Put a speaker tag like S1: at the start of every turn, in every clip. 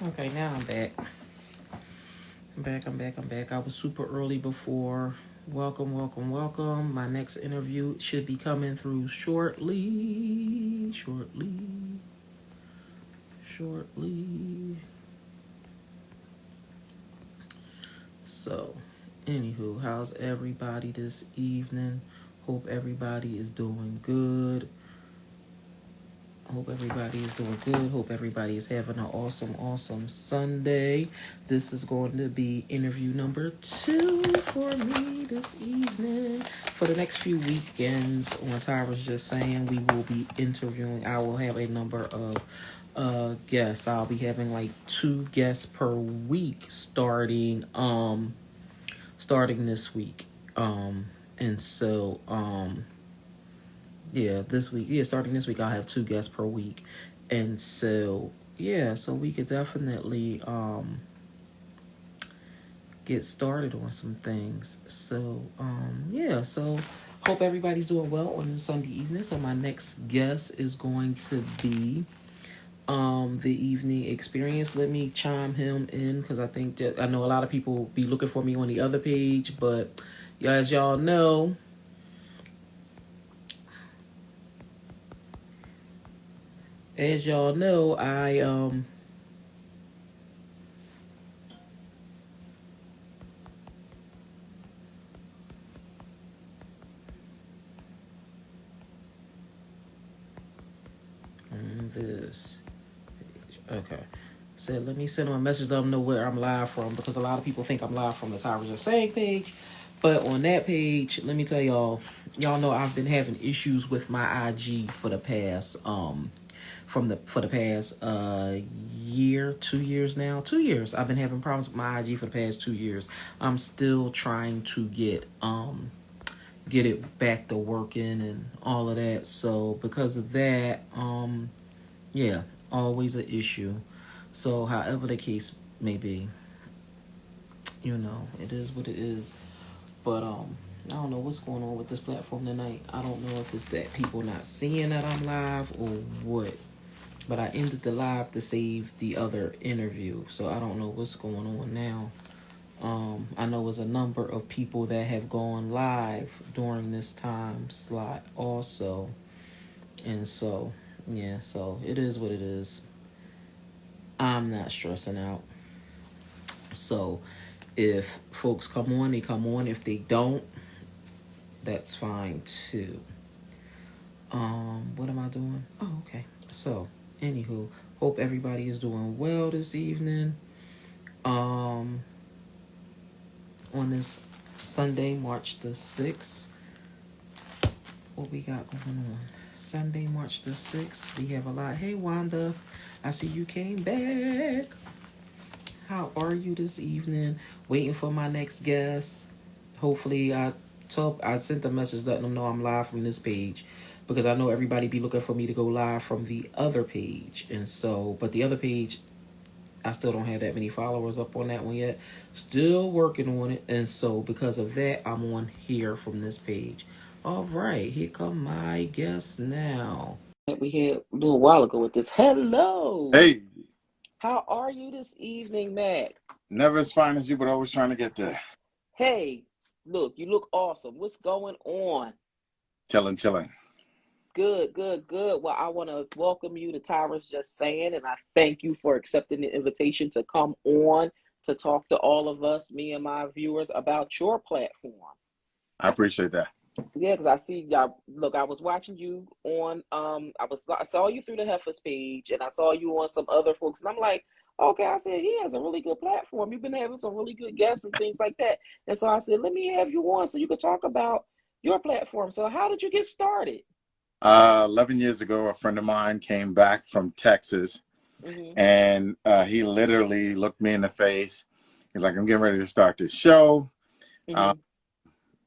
S1: Okay, now I'm back. I'm back. I was super early before. Welcome, welcome, welcome. My next interview should be coming through shortly. So, anywho, how's everybody this evening? Hope everybody is doing good. Hope everybody is doing good. Hope everybody is having an awesome Sunday. This is going to be interview number 2 for me this evening. For the next few weekends, on Tyra's Just Saying, we will be interviewing. I will have a number of guests. I'll be having like 2 guests per week starting this week. And so yeah, this week. Yeah, starting this week, I'll have 2 guests per week, and so yeah, so we could definitely get started on some things. So yeah, so hope everybody's doing well on this Sunday evening. So my next guest is going to be the evening experience. Let me chime him in because I think that I know a lot of people be looking for me on the other page, but yeah, as y'all know, I this. Okay. Said, let me send them a message, let them know where I'm live from because a lot of people think I'm live from the Tyra Just Saying page. But on that page, let me tell y'all know I've been having issues with my IG for the past for the past year, 2 years now. 2 years. I've been having problems with my IG for the past 2 years. I'm still trying to get it back to working and all of that. So because of that, yeah, always an issue. So, however the case may be, it is what it is. But I don't know what's going on with this platform tonight. I don't know if it's that people not seeing that I'm live or what. But I ended the live to save the other interview, so I don't know what's going on now. I know there's a number of people that have gone live during this time slot also, and so yeah, so it is what it is. I'm not stressing out. So if folks come on, they come on. If they don't, that's fine too. What am I doing? Oh, okay. So, anywho, hope everybody is doing well this evening. Um, on this Sunday, March the 6th. What we got going on? Sunday, March the 6th. We have a lot. Hey, Wanda. I see you came back. How are you this evening? Waiting for my next guest. Hopefully, I sent a message letting them know I'm live from this page because I know everybody be looking for me to go live from the other page, and so but the other page I still don't have that many followers up on that one yet. Still working on it, and so because of that, I'm on here from this page. All right, here come my guest now. That we had a little while ago with this. Hello.
S2: Hey,
S1: How are you this evening, Mac?
S2: never as fine as you, but always trying to get there.
S1: Hey, look, you look awesome. What's going on?
S2: Chilling, chilling.
S1: Good, good, good. Well, I want to welcome you to Tyra's Just Saying, and I thank you for accepting the invitation to come on to talk to all of us, me and my viewers, about your platform.
S2: I appreciate that.
S1: Yeah, because I see y'all. Look, I was watching you on. I saw you through the Heifers page, and I saw you on some other folks, and I'm like, okay. I said he has a really good platform. You've been having some really good guests and things like that, and so I said, let me have you on so you could talk about your platform. So, how did you get started?
S2: 11 years ago, a friend of mine came back from Texas,
S1: Mm-hmm.
S2: and he literally looked me in the face. He's like, "I'm getting ready to start this show, uh,
S1: Mm-hmm.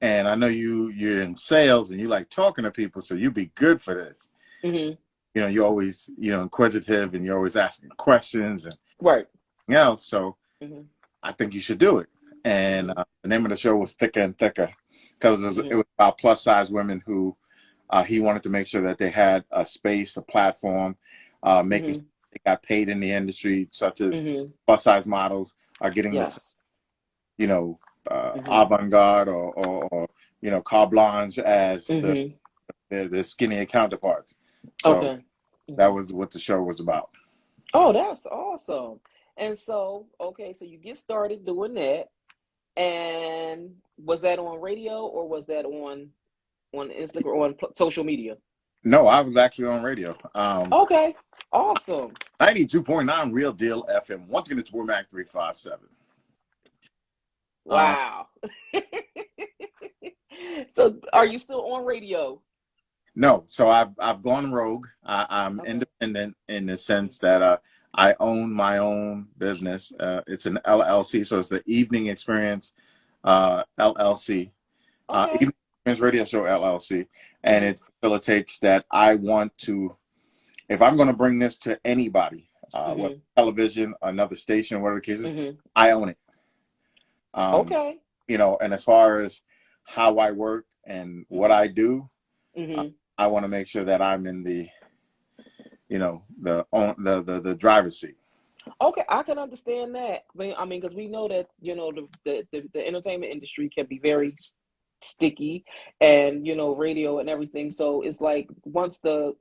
S2: and I know you're in sales and you like talking to people, so you'd be good for this.
S1: Mm-hmm.
S2: You're always inquisitive and you're always asking questions and
S1: Right.
S2: else. So
S1: Mm-hmm.
S2: I think you should do it." And
S1: Mm-hmm.
S2: the name of the show was Thicker and Thicker because it
S1: Mm-hmm.
S2: was about plus size women who he wanted to make sure that they had a space, a platform, making
S1: Mm-hmm.
S2: sure they got paid in the industry, such as
S1: Mm-hmm.
S2: plus size models are getting this,
S1: Yes.
S2: you know,
S1: Mm-hmm.
S2: avant-garde or you know, carte blanche as
S1: Mm-hmm.
S2: the skinnier counterparts. So
S1: Okay.
S2: that
S1: Mm-hmm.
S2: was what the show was about.
S1: Oh, that's awesome. And so, okay, so you get started doing that, and was that on radio or was that on Instagram, on social media?
S2: No, I was actually on radio.
S1: Okay, awesome.
S2: 92.9 Real Deal FM. Once again, it's Mac 357. Um,
S1: Wow. So, are you still on radio?
S2: no, so I've gone rogue. I'm
S1: Okay.
S2: independent in the sense that I own my own business. It's an LLC, so it's the Evening Experience LLC,
S1: Okay.
S2: Evening Experience Radio Show LLC, and
S1: Mm-hmm.
S2: it facilitates that I want to, if I'm going to bring this to anybody, whether
S1: Mm-hmm.
S2: television, another station, whatever the case is,
S1: Mm-hmm.
S2: I own it. Um,
S1: Okay.
S2: you know, and as far as how I work and what
S1: Mm-hmm.
S2: I do, uh,
S1: Mm-hmm.
S2: I want to make sure that I'm in the, you know, the driver's seat.
S1: Okay, I can understand that. I mean, because we know that the entertainment industry can be very sticky, and radio and everything. So it's like once the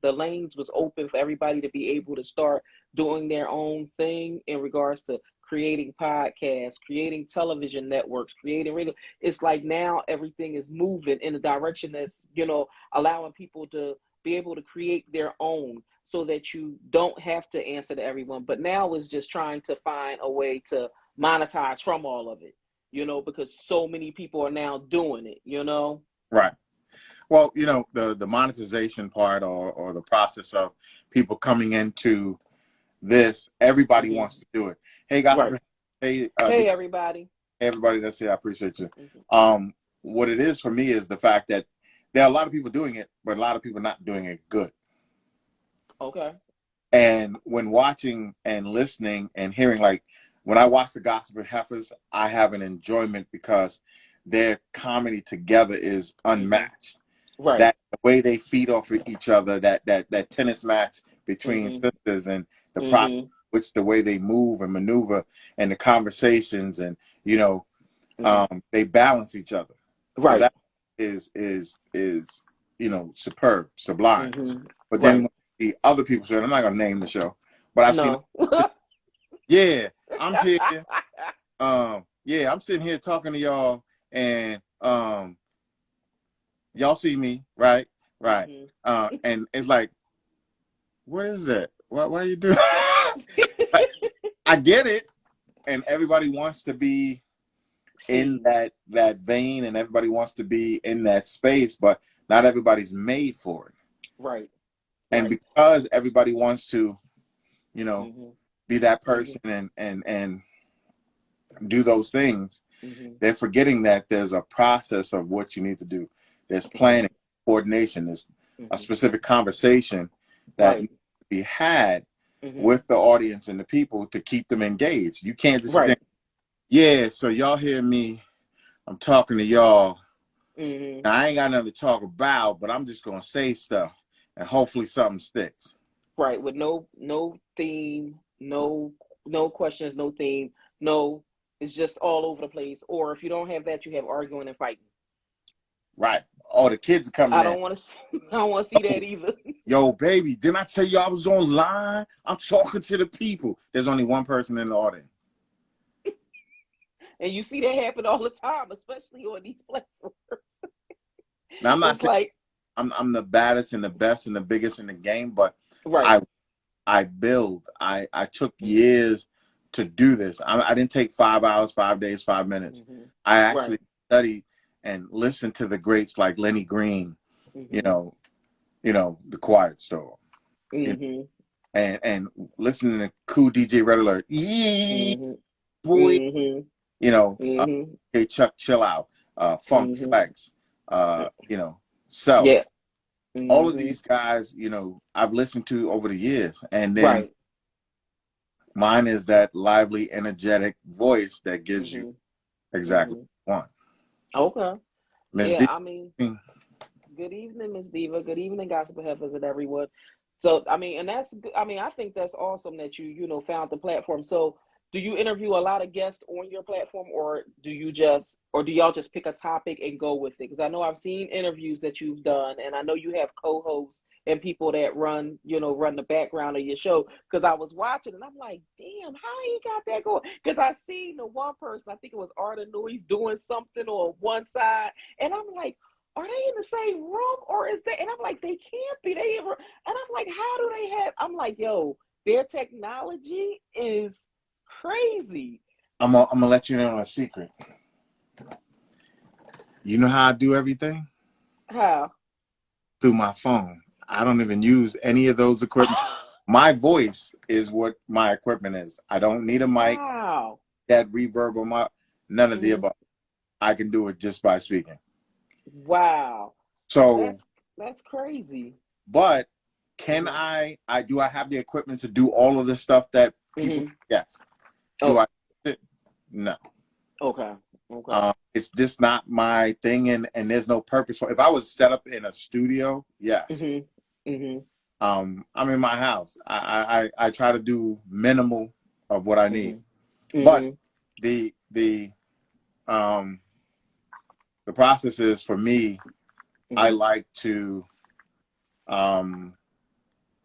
S1: lanes was open for everybody to be able to start doing their own thing in regards to creating podcasts, creating television networks, creating radio. It's like now everything is moving in a direction that's allowing people to be able to create their own so that you don't have to answer to everyone. But now it's just trying to find a way to monetize from all of it, because so many people are now doing it.
S2: Right. Well, you know, the monetization part or the process of people coming into this, everybody
S1: Hmm.
S2: wants to do it. Hey,
S1: Right.
S2: gossip. Hey,
S1: Hey, everybody.
S2: everybody that's here, I appreciate you.
S1: Hmm.
S2: What it is for me is the fact that there are a lot of people doing it, but a lot of people not doing it good.
S1: Okay.
S2: And when watching and listening and hearing, like when I watch the Gossip and Heifers, I have an enjoyment because their comedy together is
S1: Hmm.
S2: unmatched.
S1: Right.
S2: That the way they feed off of each other, that tennis match between
S1: Hmm.
S2: sisters, and the process,
S1: Hmm.
S2: which the way they move and maneuver, and the conversations, and you know,
S1: Hmm.
S2: they balance each other. So
S1: Right.
S2: that is you know, superb, sublime.
S1: Hmm.
S2: But then
S1: Right.
S2: when the other people say, I'm not gonna name the show, but I've seen,
S1: No.
S2: yeah, I'm here, yeah, I'm sitting here talking to y'all, and y'all see me, right? Right.
S1: Hmm.
S2: And it's like, what is that? Why you doing? Like, I get it, and everybody wants to be in
S1: Seen.
S2: that vein, and everybody wants to be in that space, but not everybody's made for it.
S1: Right.
S2: And
S1: Right.
S2: because everybody wants to, you know,
S1: Hmm.
S2: be that
S1: Hmm.
S2: person and do those things,
S1: Hmm.
S2: they're forgetting that there's a process of what you need to do. There's
S1: Right.
S2: planning, coordination, there's a
S1: Hmm.
S2: specific conversation that
S1: Right.
S2: needs to be had
S1: Hmm.
S2: with the audience and the people to keep them engaged. You can't just
S1: Right.
S2: think, yeah, so y'all hear me, I'm talking to y'all.
S1: Hmm.
S2: Now, I ain't got nothing to talk about, but I'm just gonna say stuff and hopefully something sticks.
S1: Right. With no theme, no questions, no theme, no. It's just all over the place. Or if you don't have that, you have arguing and fighting.
S2: Right. Oh, the kids are coming
S1: I
S2: in.
S1: don't want to. I don't want to see that either.
S2: Yo, baby, didn't I tell you I was online? I'm talking to the people. There's only one person in the audience.
S1: And you see that happen all the time, especially on these platforms.
S2: Now I'm not
S1: It's
S2: saying
S1: like,
S2: I'm the baddest and the best and the biggest in the game, but
S1: right.
S2: I took years to do this. I didn't take 5 hours, 5 days, 5 minutes.
S1: Hmm.
S2: I
S1: Right.
S2: actually studied and listened to the greats like Lenny Green, you
S1: Hmm.
S2: know, The Quiet Storm, you know,
S1: Hmm.
S2: and listening to cool DJ Red Alert, yeah,
S1: Hmm.
S2: boy,
S1: Hmm.
S2: you know,
S1: Hmm.
S2: hey Chuck, chill out, Funk
S1: Hmm.
S2: Flex, you know, Self.
S1: Yeah.
S2: All of
S1: Hmm.
S2: these guys, you know, I've listened to over the years, and then
S1: Right.
S2: mine is that lively, energetic voice that gives you
S1: Hmm.
S2: exactly
S1: Hmm.
S2: what you want.
S1: Okay.
S2: Miss
S1: Yeah.
S2: D.
S1: I mean, good evening, Miss Diva. Good evening, Gospel Heifers and everyone. So I mean, and that's I mean, I think that's awesome that you know found the platform. So do you interview a lot of guests on your platform, or do y'all just pick a topic and go with it? Because I know I've seen interviews that you've done, and I know you have co-hosts and people that run the background of your show. Because I was watching and I'm like, damn, how he got that going? Because I seen the one person, I think it was Arda Noyes doing something on one side, and I'm like, are they in the same room or is they? And I'm like, they can't be. And I'm like, how do they have? I'm like, yo, their technology is crazy.
S2: I'm gonna let you know a secret. You know how I do everything?
S1: How?
S2: Through my phone. I don't even use any of those equipment. My voice is what my equipment is. I don't need a mic,
S1: Wow.
S2: that reverb on my none of the
S1: Hmm.
S2: above. I can do it just by speaking.
S1: Wow.
S2: So,
S1: That's crazy.
S2: but can
S1: Hmm.
S2: I do I have the equipment to do all of the stuff that people?
S1: Hmm.
S2: Yes. Do
S1: Oh,
S2: I? No.
S1: okay. Okay.
S2: It's just not my thing, and there's no purpose for. If I was set up in a studio, yes.
S1: Hmm. Hmm.
S2: I'm in my house. I try to do minimal of what I need,
S1: Hmm.
S2: but
S1: Hmm.
S2: the the um the process is for me. I
S1: Hmm.
S2: like to um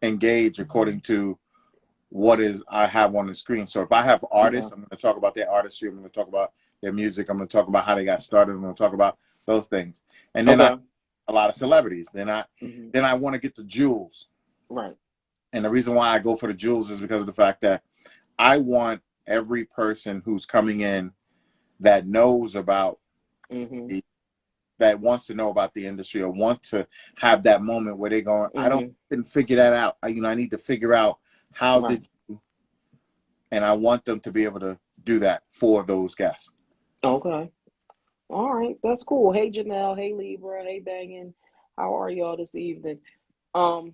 S2: engage according to what is I have on the screen. So if I have
S1: Okay.
S2: artists, I'm going to talk about their artistry. I'm going to talk about their music. I'm going to talk about how they got started. I'm going to talk about those things. And then I
S1: Okay.
S2: a lot of celebrities.
S1: Hmm.
S2: Then I want to get the jewels.
S1: Right.
S2: And the reason why I go for the jewels is because of the fact that I want every person who's coming in that knows about
S1: Hmm.
S2: the that wants to know about the industry or want to have that moment where they're going, I don't
S1: Hmm.
S2: didn't figure that out. I need to figure out how
S1: Right.
S2: did you, and I want them to be able to do that for those guests.
S1: Okay. All right. That's cool. Hey, Janelle. Hey, Libra. Hey, Bangin. How are y'all this evening?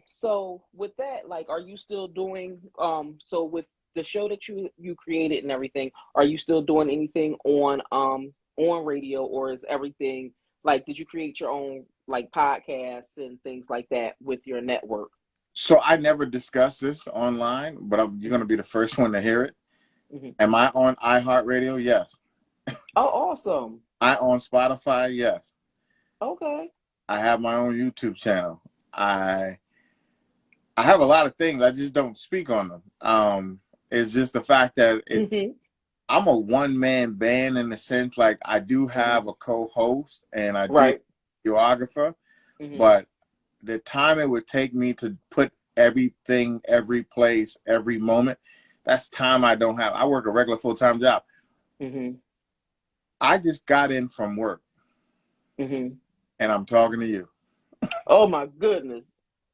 S1: So with that, like, are you still doing, so with the show that you created and everything, are you still doing anything on radio, or is everything like, did you create your own like podcasts and things like that with your network?
S2: So I never discussed this online, but you're going
S1: Hmm.
S2: to be the first one to hear it.
S1: Hmm.
S2: Am I on iHeartRadio? Yes.
S1: Oh, awesome.
S2: I on Spotify? Yes.
S1: Okay.
S2: I have my own YouTube channel. I I have a lot of things. I just don't speak on them. It's just the fact that
S1: Hmm.
S2: I'm a one man band in the sense like I do
S1: Hmm.
S2: have a co-host and I do
S1: Right.
S2: videographer,
S1: Hmm.
S2: but the time it would take me to put everything, every place, every moment, that's time I don't have. I work a regular full-time job.
S1: Hmm.
S2: I just got in from work
S1: Hmm.
S2: and I'm talking to you.
S1: Oh my goodness.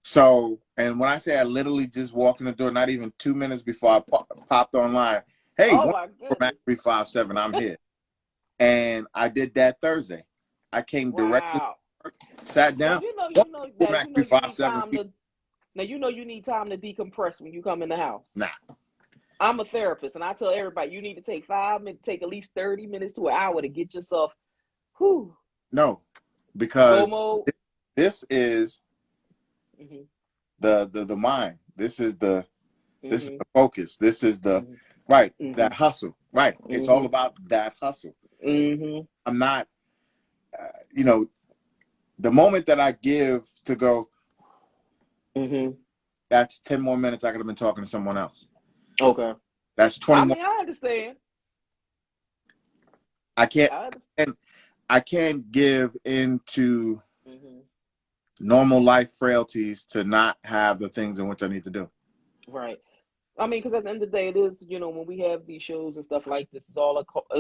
S2: So, and when I say I literally just walked in the door, not even 2 minutes before I popped online, hey,
S1: Oh
S2: one
S1: my
S2: from Mac
S1: goodness.
S2: 357, I'm here. And I did that Thursday. I came directly,
S1: Wow.
S2: sat
S1: Now
S2: down,
S1: you know
S2: one
S1: you know
S2: from
S1: now
S2: Mac
S1: you know you need
S2: 357.
S1: time to now you know you need time to decompress when you come in the house.
S2: Nah,
S1: I'm a therapist and I tell everybody you need to take 5 minutes, take at least 30 minutes to an hour to get yourself whew,
S2: no,
S1: go
S2: because
S1: mode.
S2: this is
S1: Hmm.
S2: the mind. This is
S1: Hmm.
S2: the focus. This is the
S1: Hmm.
S2: right,
S1: Hmm.
S2: that hustle. Right. It's all
S1: Hmm.
S2: about that hustle.
S1: Hmm.
S2: I'm not, you know, the moment that I give to go,
S1: Hmm.
S2: that's 10 more minutes I could have been talking to someone else.
S1: Okay.
S2: That's 20
S1: I
S2: more.
S1: mean, I understand.
S2: I can't
S1: I understand.
S2: and I can't give into
S1: Hmm.
S2: normal life frailties to not have the things in which I need to do.
S1: Right. I mean, because at the end of the day, it is, when we have these shows and stuff like this, it's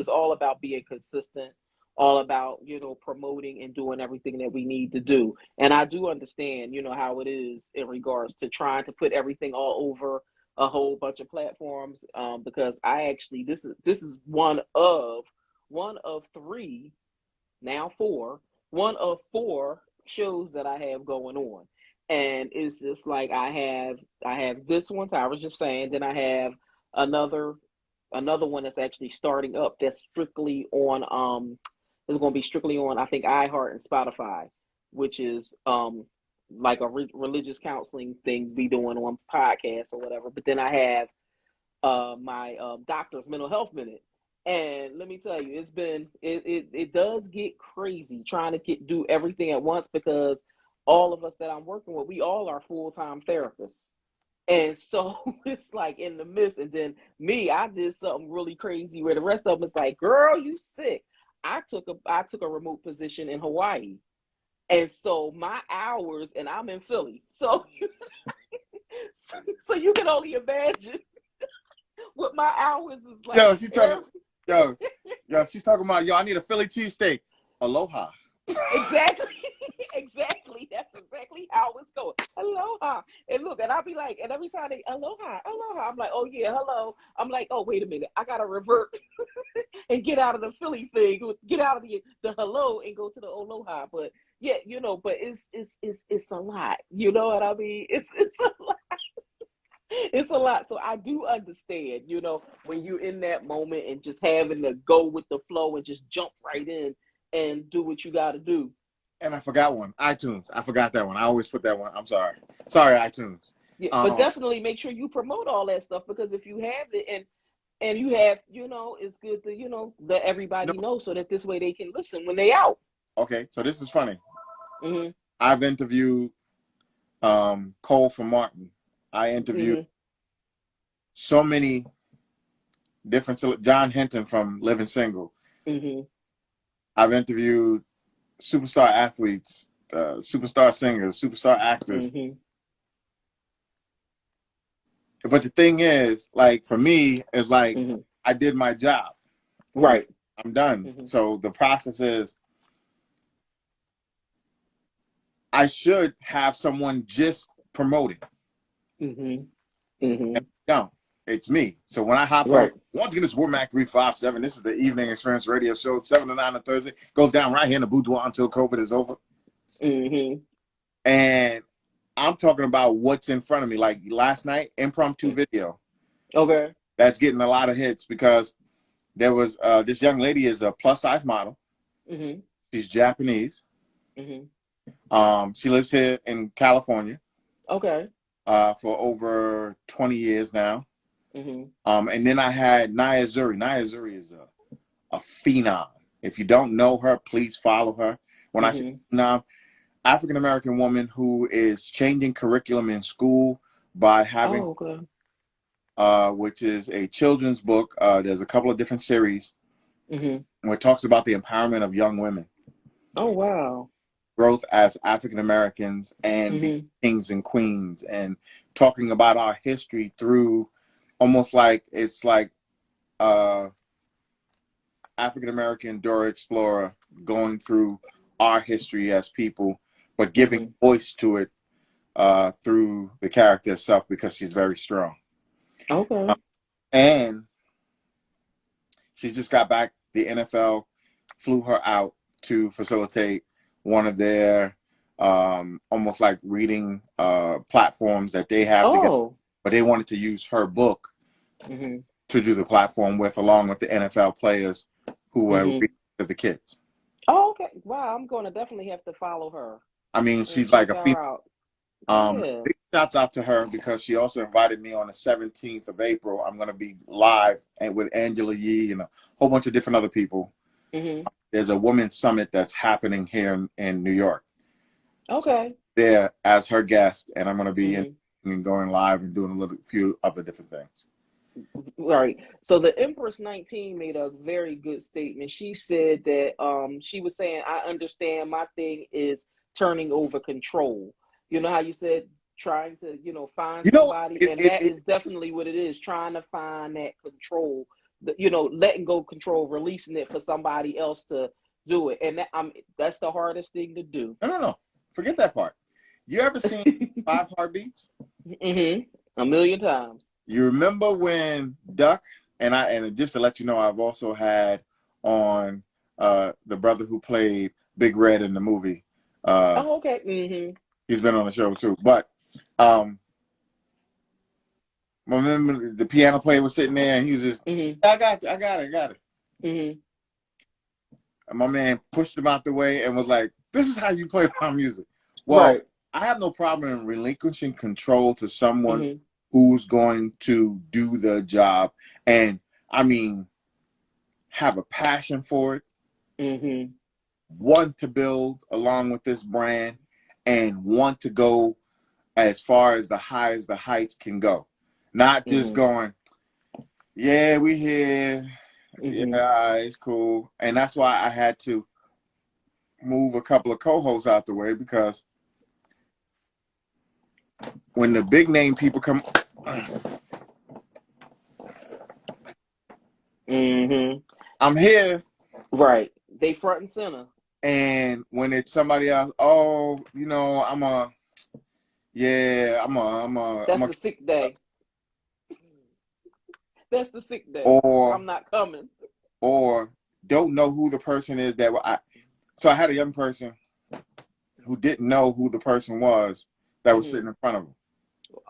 S1: all about being consistent, all about, promoting and doing everything that we need to do. And I do understand, how it is in regards to trying to put everything all over a whole bunch of platforms. Because this is one of three, now four, one of four shows that I have going on. And it's just like I have this one, so I was just saying, then I have another another one that's actually starting up that's strictly on is going to be strictly on I think iHeart and Spotify, which is like a religious counseling thing be doing on podcasts or whatever. But then I have my doctor's mental health minute. And let me tell you, it does get crazy trying to do everything at once, because all of us that I'm working with, we all are full-time therapists. And so it's like in the midst, and then me, I did something really crazy where the rest of them is like, girl, you sick. I took a remote position in Hawaii. And so my hours, and I'm in Philly. So so you can only imagine what my hours is like.
S2: Yo, yo, she's talking about, yo, I need a Philly cheesesteak. Aloha.
S1: Exactly. Exactly. That's exactly how it's going. Aloha. And look, and I'll be like, and every time they aloha, aloha, I'm like, oh yeah, hello. I'm like, oh, wait a minute. I gotta revert and get out of the Philly thing, get out of the hello and go to the aloha. But yeah, but it's a lot. You know what I mean? It's a lot. It's a lot. So I do understand, when you're in that moment and just having to go with the flow and just jump right in and do what you got to do.
S2: And I forgot one. iTunes. I forgot that one. I always put that one. I'm sorry. Sorry, iTunes.
S1: Yeah, but definitely make sure you promote all that stuff, because if you have it and you have, it's good to, let everybody know, so that this way they can listen when they out.
S2: Okay, so this is funny.
S1: Mm-hmm.
S2: I've interviewed Cole from Martin. I interviewed so many different, John Hinton from Living Single.
S1: Mm-hmm.
S2: I've interviewed superstar athletes, superstar singers, superstar actors.
S1: Mm-hmm.
S2: But the thing is, like, for me, it's like, I did my job.
S1: Right.
S2: I'm done. Mm-hmm. So the process is, I should have someone just promoting.
S1: Mm-hmm. Mm-hmm.
S2: No, it's me. So when I hop on, once again, this is Womack 357. This is the Evening Experience Radio Show, 7 to 9 on Thursday. Goes down right here in the boudoir until COVID is over.
S1: Mm-hmm.
S2: And I'm talking about what's in front of me. Like last night, impromptu video.
S1: Okay.
S2: That's getting a lot of hits because there was this young lady is a plus size model.
S1: Mm-hmm.
S2: She's Japanese.
S1: Mm-hmm.
S2: She lives here in California.
S1: Okay.
S2: For over 20 years now. Mm-hmm. And then I had Naya Zuri. Naya Zuri is a phenom. If you don't know her, please follow her. When I say phenom, African-American woman who is changing curriculum in school by having, which is a children's book. There's a couple of different series where it talks about the empowerment of young women.
S1: Oh, wow.
S2: Growth as African-Americans and being kings and queens, and talking about our history through almost like it's like African-American Dora Explorer going through our history as people, but giving voice to it through the character itself, because she's very strong.
S1: Okay.
S2: And she just got back. The NFL flew her out to facilitate one of their almost like reading platforms that they have together. But they wanted to use her book to do the platform with, along with the NFL players who were reading to the kids.
S1: Oh, okay. Wow, I'm going to definitely have to follow her.
S2: I mean, she's like a female. Big shouts out to her, because she also invited me on the 17th of April. I'm going to be live and with Angela Yee and a whole bunch of different other people. There's a women's summit that's happening here in New York.
S1: Okay.
S2: There as her guest, and I'm going to be in going live and doing a few other different things.
S1: Right. So the Empress 19 made a very good statement. She said that she was saying, I understand, my thing is turning over control. You know how you said trying to, find somebody, and that is definitely what it is, trying to find that control, letting go control, releasing it for somebody else to do it. And that's the hardest thing to do.
S2: No. Forget that part. You ever seen 5 Heartbeats?
S1: A million times.
S2: You remember when Duck, and just to let you know, I've also had on the brother who played Big Red in the movie.
S1: Okay.
S2: He's been on the show too. But remember the piano player was sitting there and he was just, I got it. And my man pushed him out the way and was like, this is how you play my music. Well, I have no problem in relinquishing control to someone
S1: Mm-hmm.
S2: who's going to do the job, and I mean, have a passion for it,
S1: Mm-hmm.
S2: want to build along with this brand, and want to go as far as the heights can go. Not just
S1: Mm-hmm.
S2: going, yeah, we here,
S1: Mm-hmm.
S2: yeah, it's cool. And that's why I had to move a couple of co-hosts out the way, because when the big name people come,
S1: Mm-hmm.
S2: I'm here.
S1: Right. They front and center.
S2: And when it's somebody else, oh, you know,
S1: That's the sick day. That's the sick day.
S2: or
S1: I'm not coming.
S2: or don't know who the person is so I had a young person who didn't know who the person was that was sitting in front of him.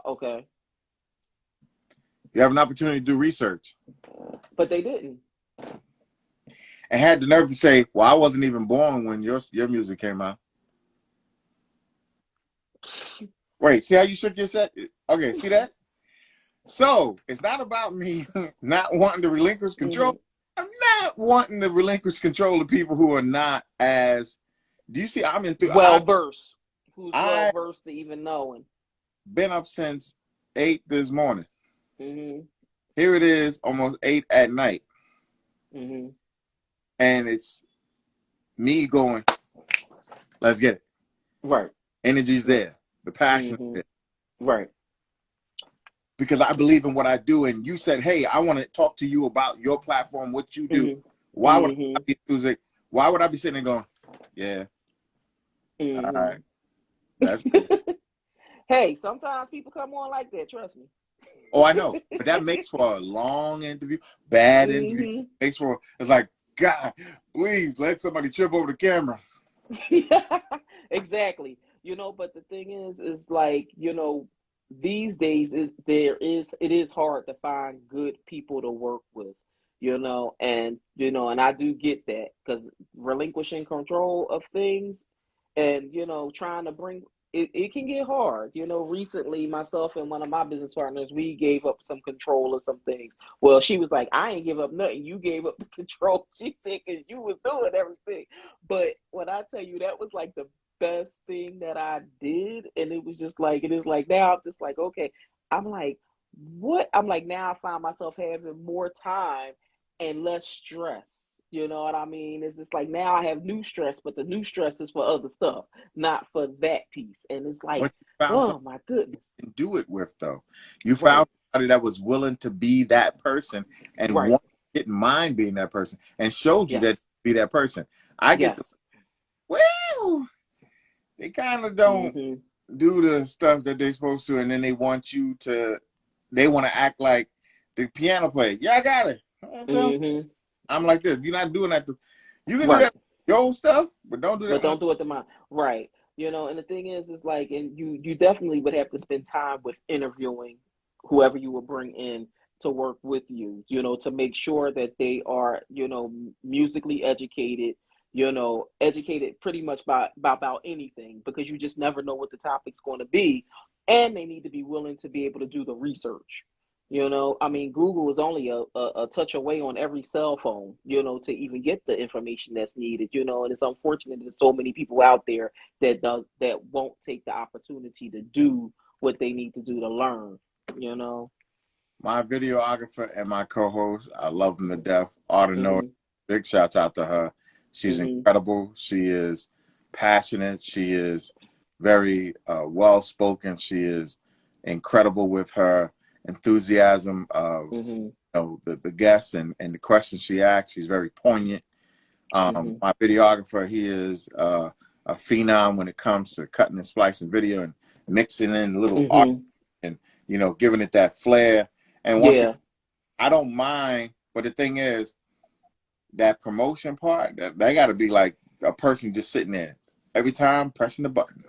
S1: Okay.
S2: You have an opportunity to do research.
S1: But they didn't.
S2: And had the nerve to say, well, I wasn't even born when your music came out. Wait, see how you shook your set? Okay, see that? So it's not about me not wanting to relinquish control. I'm not wanting to relinquish control of people who are not as. Do you see? I'm
S1: well versed. Who's well
S2: I've
S1: versed to even knowing.
S2: been up since 8 this morning.
S1: Mm-hmm.
S2: Here it is, almost 8 at night,
S1: Mm-hmm.
S2: and it's me going, let's get it.
S1: Right.
S2: Energy's there, the passion's there.
S1: Right.
S2: Because I believe in what I do, and you said, hey, I want to talk to you about your platform, what you do.
S1: Mm-hmm.
S2: Why would I be music? Why would I be sitting there going, yeah, all right, that's cool.
S1: Hey, sometimes people come on like that, trust me.
S2: Oh, I know. But that makes for a long interview, bad interview. It's like, God, please let somebody trip over the camera.
S1: Exactly. But the thing is like, these days it is hard to find good people to work with, and I do get that, because relinquishing control of things and trying to bring it can get hard. Recently myself and one of my business partners, we gave up some control of some things. Well, she was like, I ain't give up nothing, you gave up the control. She said, because you was doing everything. But when I tell you, that was like the best thing that I did. And it was just like, it is like, now I'm just like, okay. I'm like, what? I'm like, now I find myself having more time and less stress. You know what I mean? It's just like, now I have new stress, but the new stress is for other stuff, not for that piece. And it's like, oh my goodness.
S2: To do it with, though. You found somebody that was willing to be that person and didn't mind being that person, and showed you that be that person. I get well, they kind of don't do the stuff that they're supposed to, and then they want to act like the piano player. Yeah, I got it. I'm like this. You're not doing that. You can do that your own stuff, but don't do that.
S1: But don't do it to mine. Right. And the thing is like, and you definitely would have to spend time with interviewing whoever you will bring in to work with you, to make sure that they are, musically educated, educated pretty much about anything, because you just never know what the topic's going to be. And they need to be willing to be able to do the research. I mean, Google is only a touch away on every cell phone, to even get the information that's needed, and it's unfortunate that so many people out there that won't take the opportunity to do what they need to do to learn,
S2: My videographer and my co-host, I love them to death. Autumn, big shouts out to her. She's incredible. She is passionate. She is very well-spoken. She is incredible with her enthusiasm of the guests and the questions she asks. She's very poignant. My videographer, he is a phenom when it comes to cutting and splicing video and mixing in a little art and giving it that flair. And one thing, I don't mind, but the thing is, that promotion part, that got to be like a person just sitting there every time pressing the button,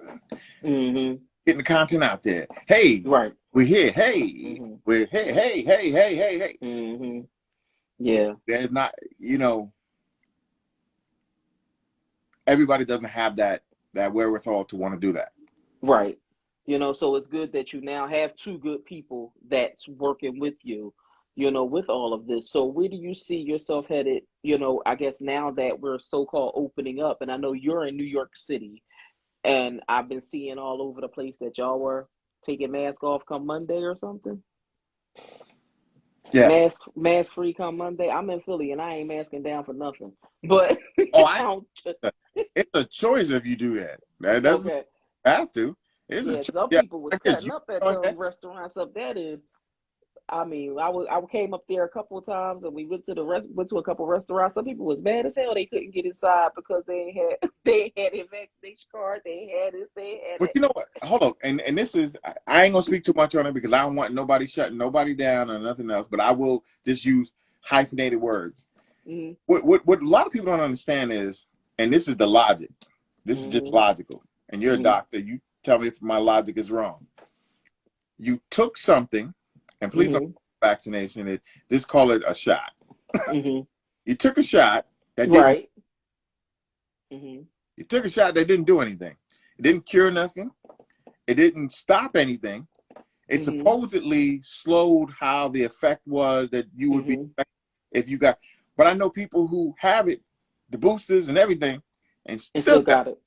S2: getting the content out there. Hey, we're here. Hey, we're hey.
S1: Yeah.
S2: There's not, everybody doesn't have that wherewithal to want to do that.
S1: Right. You know, so it's good that you now have two good people that's working with you, you know, with all of this. So where do you see yourself headed, you know, I guess now that we're so-called opening up, and I know you're in New York City, and I've been seeing all over the place that y'all were taking mask off come Monday or something.
S2: Yes.
S1: Mask free come Monday. I'm in Philly and I ain't masking down for nothing. But
S2: Oh, it's a choice if you do that. That doesn't
S1: okay.
S2: have to. It's a
S1: Yeah,
S2: choice.
S1: some
S2: Yeah,
S1: people was
S2: because
S1: cutting
S2: you
S1: up at
S2: know
S1: them
S2: that.
S1: restaurants up there. And I mean, I came up there a couple of times, and we went to went to a couple of restaurants. Some people was mad as hell they couldn't get inside because they ain't had they ain't had a vaccination card. They ain't had this. They ain't had
S2: But
S1: that.
S2: you know what? Hold on. And this is, I ain't gonna speak too much on it because I don't want nobody shutting nobody down or nothing else. But I will just use hyphenated words.
S1: Mm-hmm.
S2: What a lot of people don't understand is, and this is the logic. This is just
S1: Mm-hmm.
S2: logical. And you're a
S1: Mm-hmm.
S2: doctor. You tell me if my logic is wrong. You took something, and please don't
S1: Mm-hmm.
S2: vaccination it. Just call it a shot.
S1: Mm-hmm.
S2: You took a shot that didn't.
S1: Right. Mm-hmm.
S2: You took a shot that didn't do anything. It didn't cure nothing. It didn't stop anything. It
S1: Mm-hmm.
S2: supposedly slowed how the effect was that you would be
S1: Mm-hmm.
S2: if you got. But I know people who have it, the boosters and everything, and
S1: And
S2: still
S1: still
S2: got.
S1: got it.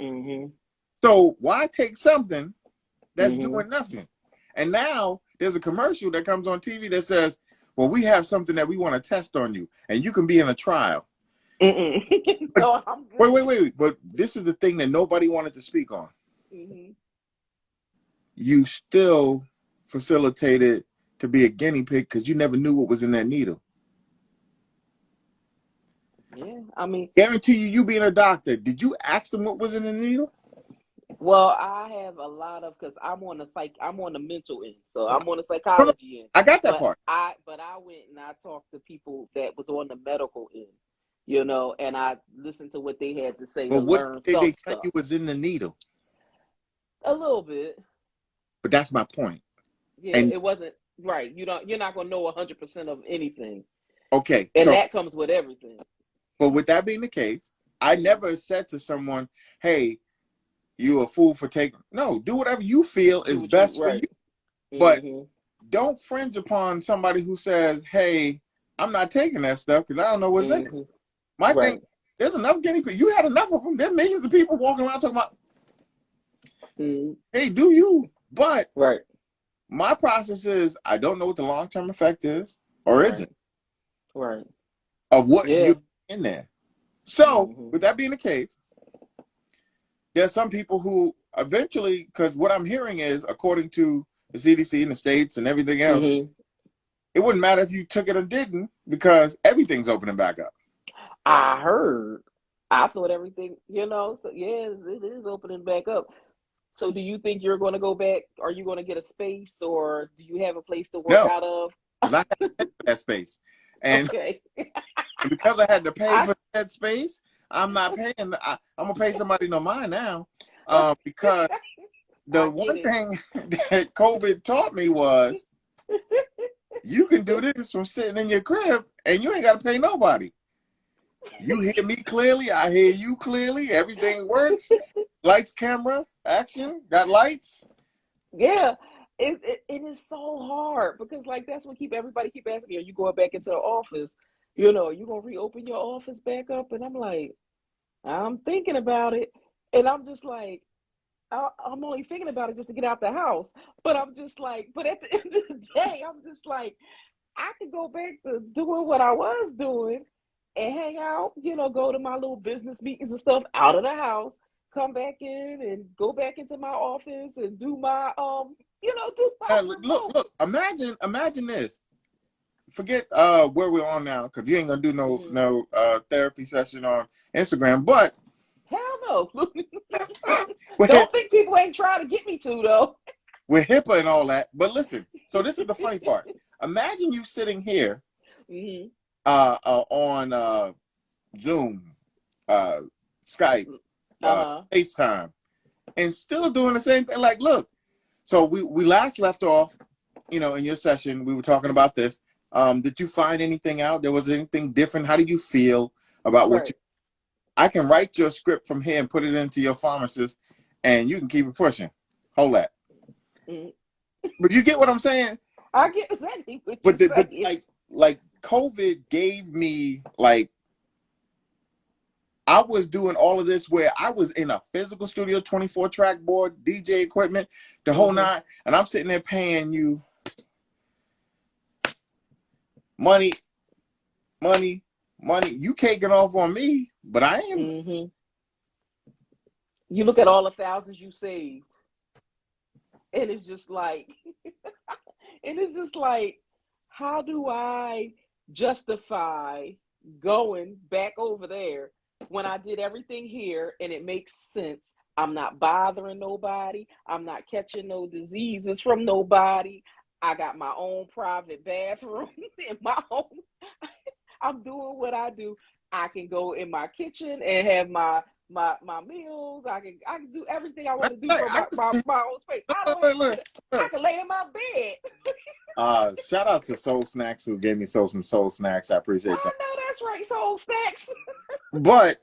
S1: Mm-hmm.
S2: So why take something that's
S1: Mm-hmm.
S2: doing nothing? And now there's a commercial that comes on TV that says, "Well, we have something that we want to test on you, and you can be in a trial." But
S1: No, I'm good.
S2: wait. But this is the thing that nobody wanted to speak on.
S1: Mm-hmm.
S2: You still facilitated to be a guinea pig because you never knew what was in that needle.
S1: Yeah, I mean,
S2: Guarantee you being a doctor, did you ask them what was in the needle?
S1: well, I have a lot of because I'm on the mental end, so I'm on the
S2: No, no,
S1: psychology end.
S2: I got that
S1: But
S2: part.
S1: I went and I talked to people that was on the medical end, you know, and I listened to what they had to say to
S2: But what
S1: learn
S2: did
S1: some
S2: they tell you
S1: stuff.
S2: was in the needle?
S1: A little bit.
S2: But that's my point.
S1: Yeah,
S2: And
S1: it wasn't right. You're not gonna know 100% of anything,
S2: okay,
S1: and
S2: so
S1: that comes with everything.
S2: but with that being the case, I
S1: Mm-hmm.
S2: never said to someone, "Hey, you a fool for taking." No, do whatever you feel
S1: Do
S2: is
S1: what you
S2: best for you.
S1: right.
S2: But
S1: Mm-hmm.
S2: don't fringe upon somebody who says, "Hey, I'm not taking that stuff because I don't know what's in it."
S1: Mm-hmm.
S2: My thing,
S1: Right.
S2: there's enough guinea pigs. You had enough of them. There are millions of people walking around talking about,
S1: Mm-hmm.
S2: "Hey, do you?" But
S1: Right.
S2: my process is I don't know what the long term effect is or
S1: Right.
S2: isn't
S1: Right.
S2: of what
S1: Yeah.
S2: you're in there. So,
S1: Mm-hmm.
S2: with that being the case, there's some people who eventually, because what I'm hearing is, according to the CDC in the States and everything else,
S1: Mm-hmm.
S2: it wouldn't matter if you took it or didn't because everything's opening back up.
S1: I heard. I thought everything, you know, so yes, it is opening back up. So do you think you're going to go back? Are you going to get a space or do you have a place to work
S2: No,
S1: out of?
S2: because I had to pay for that space. And,
S1: Okay.
S2: and because I had to pay
S1: I
S2: for that space, I'm not paying. I'm going to pay somebody no mind now because the
S1: I get
S2: one
S1: it.
S2: thing that COVID taught me was you can do this from sitting in your crib and you ain't got to pay nobody. You hear me clearly. I hear you clearly. Everything works. Lights, camera, action. Got lights.
S1: Yeah. It is so hard because like that's what everybody keep asking me, are you going back into the office? You know, you gonna reopen your office back up? And I'm like, I'm thinking about it. And I'm just like, I'm only thinking about it just to get out the house. But I'm just like, but at the end of the day, I'm just like, I could go back to doing what I was doing and hang out, you know, go to my little business meetings and stuff out of the house, come back in and go back into my office and do my do my
S2: Now,
S1: remote.
S2: look. Imagine this. Forget where we're on now because you ain't gonna do
S1: Mm-hmm.
S2: no therapy session on Instagram. But
S1: Hell no.
S2: with
S1: Don't think people ain't trying to get me to though.
S2: with HIPAA and all that. But listen. So this is the funny part. Imagine you sitting here
S1: Mm-hmm.
S2: on Zoom, uh, Skype,
S1: Uh-huh.
S2: FaceTime, and still doing the same thing. Like, look. So we last left off, in your session, we were talking about this. Did you find anything out? There was anything different? How do you feel about what
S1: Right.
S2: you? I can write your script from here and put it into your pharmacist, and you can keep it pushing. Hold that.
S1: Mm.
S2: But you get what I'm saying?
S1: I get exactly what
S2: but
S1: you're saying.
S2: But like COVID gave me, like, I was doing all of this where I was in a physical studio, 24 track board, DJ equipment, the whole nine, and I'm sitting there paying you money. You can't get off on me, but I am.
S1: Mm-hmm. You look at all the thousands you saved, and it's just like, how do I justify going back over there when I did everything here and it makes sense? I'm not bothering nobody. I'm not catching no diseases from nobody. I got my own private bathroom in my home. I'm doing what I do. I can go in my kitchen and have my meals. I can do everything I want to do from my own space. I don't have to do that. I can lay in my bed.
S2: Shout out to Soul Snacks who gave me some Soul Snacks. I appreciate that.
S1: I know that's right, Soul Snacks.
S2: But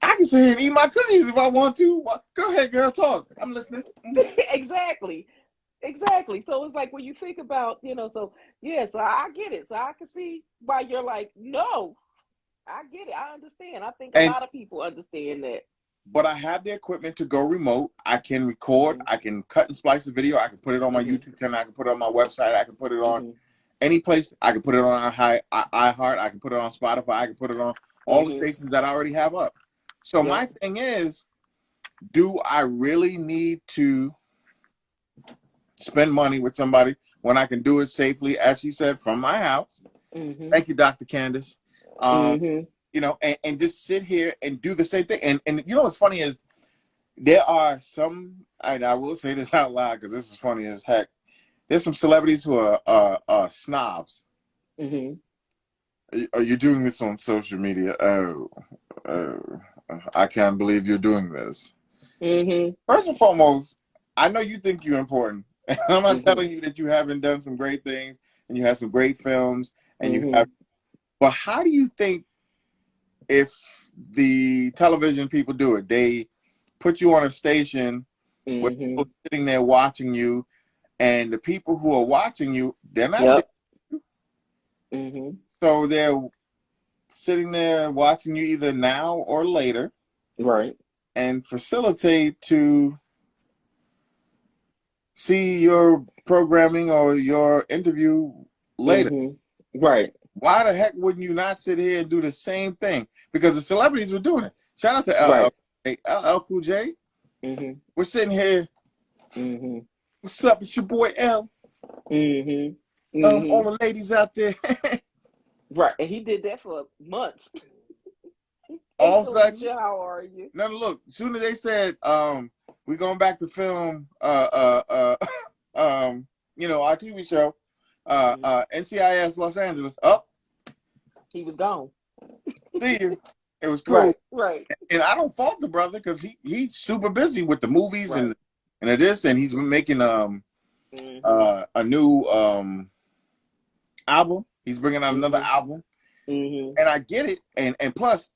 S2: I can sit here and eat my cookies if I want to. Go ahead, girl, talk. I'm listening.
S1: Exactly. So it's like when you think about, so I get it. So I can see why you're like, no, I get it. I understand. I think a lot of people understand that.
S2: But I have the equipment to go remote. I can record. I can cut and splice a video. I can put it on my YouTube channel. I can put it on my website. I can put it on any place. I can put it on iHeart. I can put it on Spotify. I can put it on all the stations that I already have up. So my thing is, do I really need to spend money with somebody when I can do it safely, as she said, from my house? Thank you, Dr. Candace. And just sit here and do the same thing. And you know what's funny is there are some, and I will say this out loud because this is funny as heck. There's some celebrities who are snobs. Are you doing this on social media? Oh, I can't believe you're doing this. First and foremost, I know you think you're important. And I'm not telling you that you haven't done some great things and you have some great films and you have. But how do you think if the television people do it? They put you on a station with people sitting there watching you, and the people who are watching you, they're not there. So they're sitting there watching you either now or later.
S1: Right.
S2: And facilitate to see your programming or your interview later.
S1: Right.
S2: Why the heck wouldn't you not sit here and do the same thing? Because the celebrities were doing it. Shout out to LL Cool J. We're sitting here. What's up? It's your boy L. All the ladies out there.
S1: Right. And he did that for months.
S2: All of a sudden,
S1: how are you?
S2: No, look. As soon as they said, we're going back to film, our TV show, NCIS Los Angeles.
S1: He was gone.
S2: See you. It was cool.
S1: Right.
S2: And I don't fault the brother because he's super busy with the movies and this, and he's making a new album. He's bringing out another album, and I get it. And plus,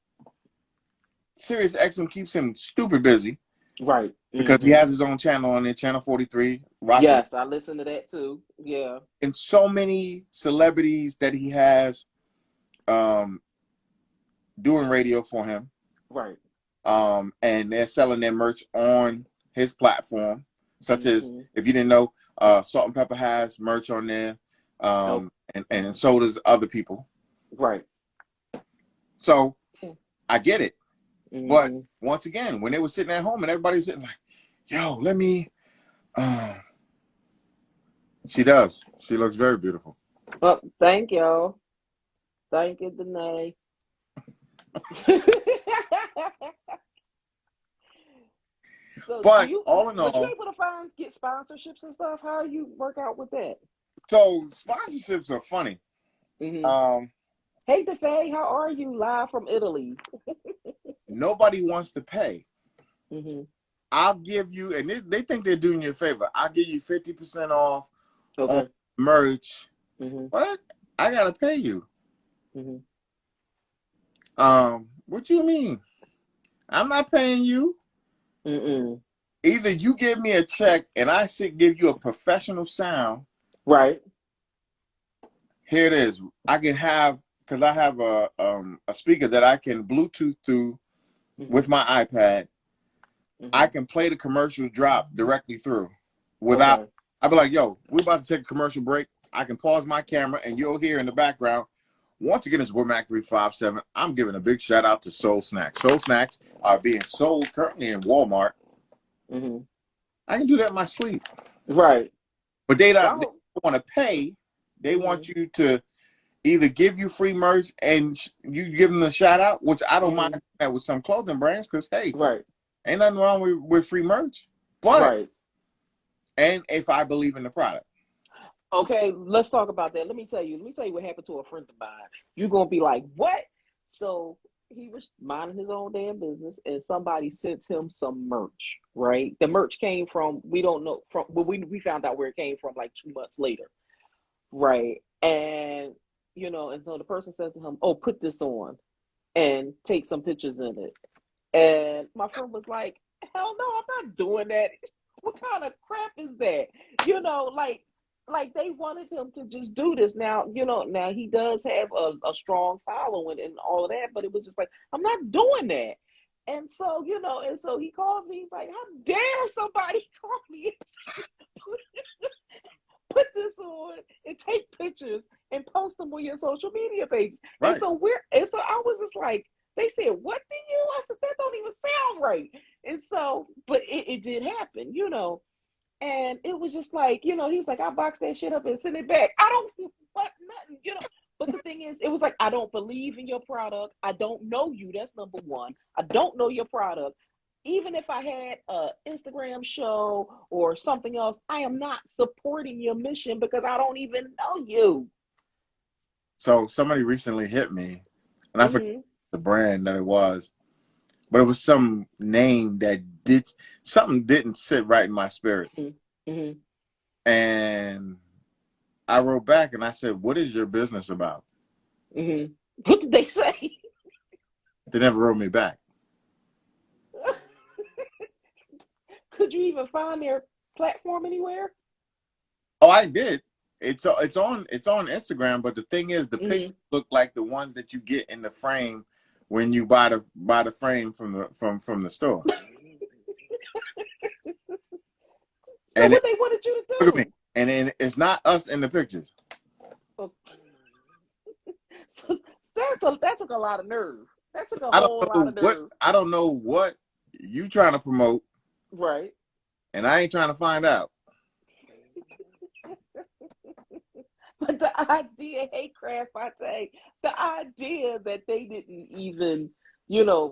S2: Sirius XM keeps him stupid busy,
S1: right?
S2: Because he has his own channel on there, Channel 43.
S1: Yes, I listen to that too. Yeah,
S2: and so many celebrities that he has, doing radio for him,
S1: right?
S2: And they're selling their merch on his platform, such as, if you didn't know, Salt and Pepper has merch on there, and so does other people,
S1: right?
S2: So I get it. But once again, when they were sitting at home and everybody's sitting like, yo, let me, she does. She looks very beautiful.
S1: Well, thank y'all. Thank you, Danae. So
S2: but all in all,
S1: you able to get sponsorships and stuff? How do you work out with that?
S2: So sponsorships are funny.
S1: Hey, DeFay, how are you? Live from Italy.
S2: Nobody wants to pay. I'll give you, and they think they're doing you a favor. I'll give you 50% off on merch. What? I gotta pay you. What you mean? I'm not paying you. Either you give me a check and I give you a professional sound.
S1: Right.
S2: Here it is. I can have, because I have a speaker that I can Bluetooth through with my iPad. I can play the commercial drop directly through without. I'd be like, yo, we're about to take a commercial break. I can pause my camera and you'll hear in the background. Once again, it's Womack 357. I'm giving a big shout out to Soul Snacks. Soul Snacks are being sold currently in Walmart. I can do that in my sleep.
S1: Right.
S2: But they don't want to pay. They want you to either give you free merch and you give them a shout out, which I don't mind that with some clothing brands because, hey, ain't nothing wrong with free merch. But, and if I believe in the product.
S1: Okay, let's talk about that. Let me tell you what happened to a friend of mine. You're going to be like, what? So he was minding his own damn business and somebody sent him some merch, right? The merch came from, we don't know, but we found out where it came from like 2 months later. Right. And, and so the person says to him, oh, put this on and take some pictures in it. And my friend was like, hell no, I'm not doing that. What kind of crap is that? Like they wanted him to just do this. Now, now he does have a strong following and all of that, but it was just like, I'm not doing that. And so, and so he calls me, he's like, how dare somebody call me and put this on and take pictures and post them on your social media page. Right. And so I was just like, they said, what to you? I said, that don't even sound right. And so, but it did happen, and it was just like, he's like, I boxed that shit up and sent it back. I don't want nothing, But the thing is, it was like, I don't believe in your product. I don't know you. That's number one. I don't know your product. Even if I had an Instagram show or something else, I am not supporting your mission because I don't even know you.
S2: So somebody recently hit me, and I forget the brand that it was, but it was some name that something didn't sit right in my spirit. And I wrote back and I said, what is your business about?
S1: What did they say?
S2: They never wrote me back.
S1: Could you even find their platform anywhere?
S2: Oh, I did. It's on Instagram, but the thing is, the pictures look like the one that you get in the frame when you buy the frame from the store.
S1: So what they wanted you to do?
S2: Look at me. And then it's not us in the pictures.
S1: So that took a lot of nerve. That took a whole lot of nerve.
S2: I don't know what you trying to promote.
S1: Right.
S2: And I ain't trying to find out.
S1: But the idea, hey, Craft Pate, the idea that they didn't even,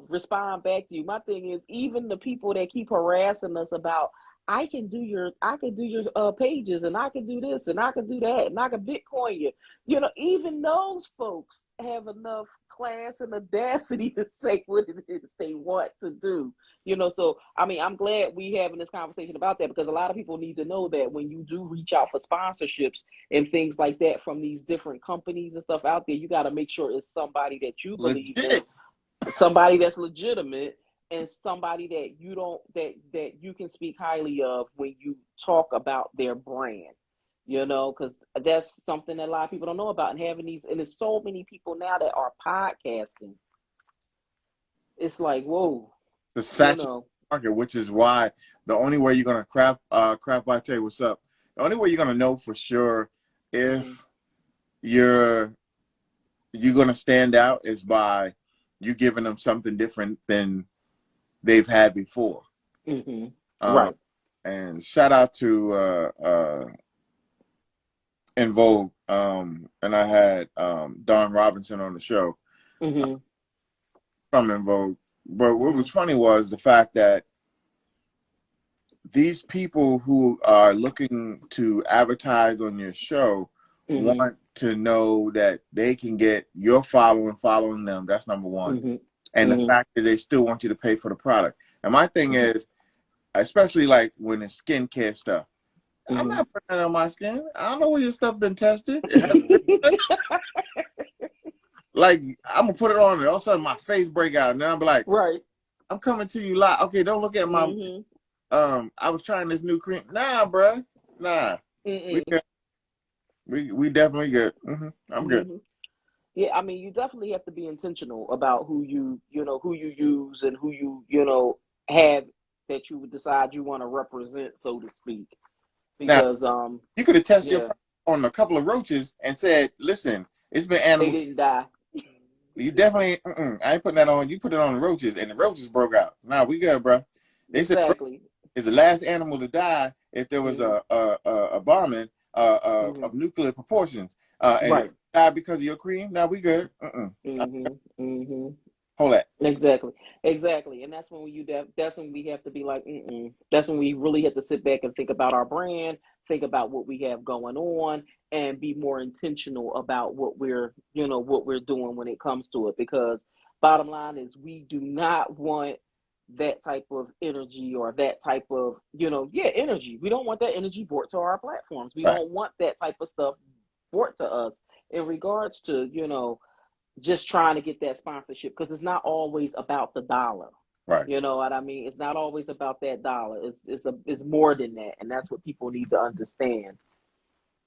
S1: respond back to you. My thing is, even the people that keep harassing us about, I can do your pages, and I can do this, and I can do that, and I can Bitcoin you. Even those folks have enough class and audacity to say what it is they want to do. So I mean, I'm glad we having this conversation about that, because a lot of people need to know that when you do reach out for sponsorships and things like that from these different companies and stuff out there, you got to make sure it's somebody that you believe in, somebody that's legitimate, and somebody that you can speak highly of when you talk about their brand, because that's something that a lot of people don't know about. And having these, and there's so many people now that are podcasting. It's like, whoa.
S2: The saturated market, which is why the only way you're gonna Craft Pate, what's up? The only way you're gonna know for sure if you're gonna stand out is by you giving them something different than they've had before.
S1: Right.
S2: And shout out to En Vogue. And I had Don Robinson on the show from En Vogue. But what was funny was the fact that these people who are looking to advertise on your show want to know that they can get your following them. That's number one. And the fact that they still want you to pay for the product. And my thing is, especially like when it's skincare stuff, I'm not putting that on my skin. I don't know where your stuff been tested. Like, I'm gonna put it on and all of a sudden my face break out, and then I'll be like,
S1: right,
S2: I'm coming to you live. Okay, don't look at my I was trying this new cream. Nah, bruh. Nah. We good. We definitely good. I'm good.
S1: Yeah, I mean, you definitely have to be intentional about who you use and who you have that you would decide you want to represent, so to speak.
S2: Now,
S1: Because
S2: you could have tested your
S1: yeah,
S2: product on a couple of roaches and said, "Listen, it's been
S1: they
S2: animal."
S1: didn't die.
S2: You definitely. I ain't putting that on. You put it on the roaches, and the roaches broke out. Nah, we good, bro. They said
S1: Exactly.
S2: is the last animal to die if there was a bombing of nuclear proportions, and it
S1: Right.
S2: died because of your cream. Now we good. Hold that.
S1: Exactly, and that's when that's when we have to be like, that's when we really have to sit back and think about our brand, think about what we have going on, and be more intentional about what we're doing when it comes to it. Because bottom line is, we do not want that type of energy or that type of energy. We don't want that energy brought to our platforms. We
S2: Right.
S1: don't want that type of stuff brought to us in regards to just trying to get that sponsorship, because it's not always about the dollar.
S2: Right.
S1: You know what I mean? It's not always about that dollar. It's more than that, and that's what people need to understand.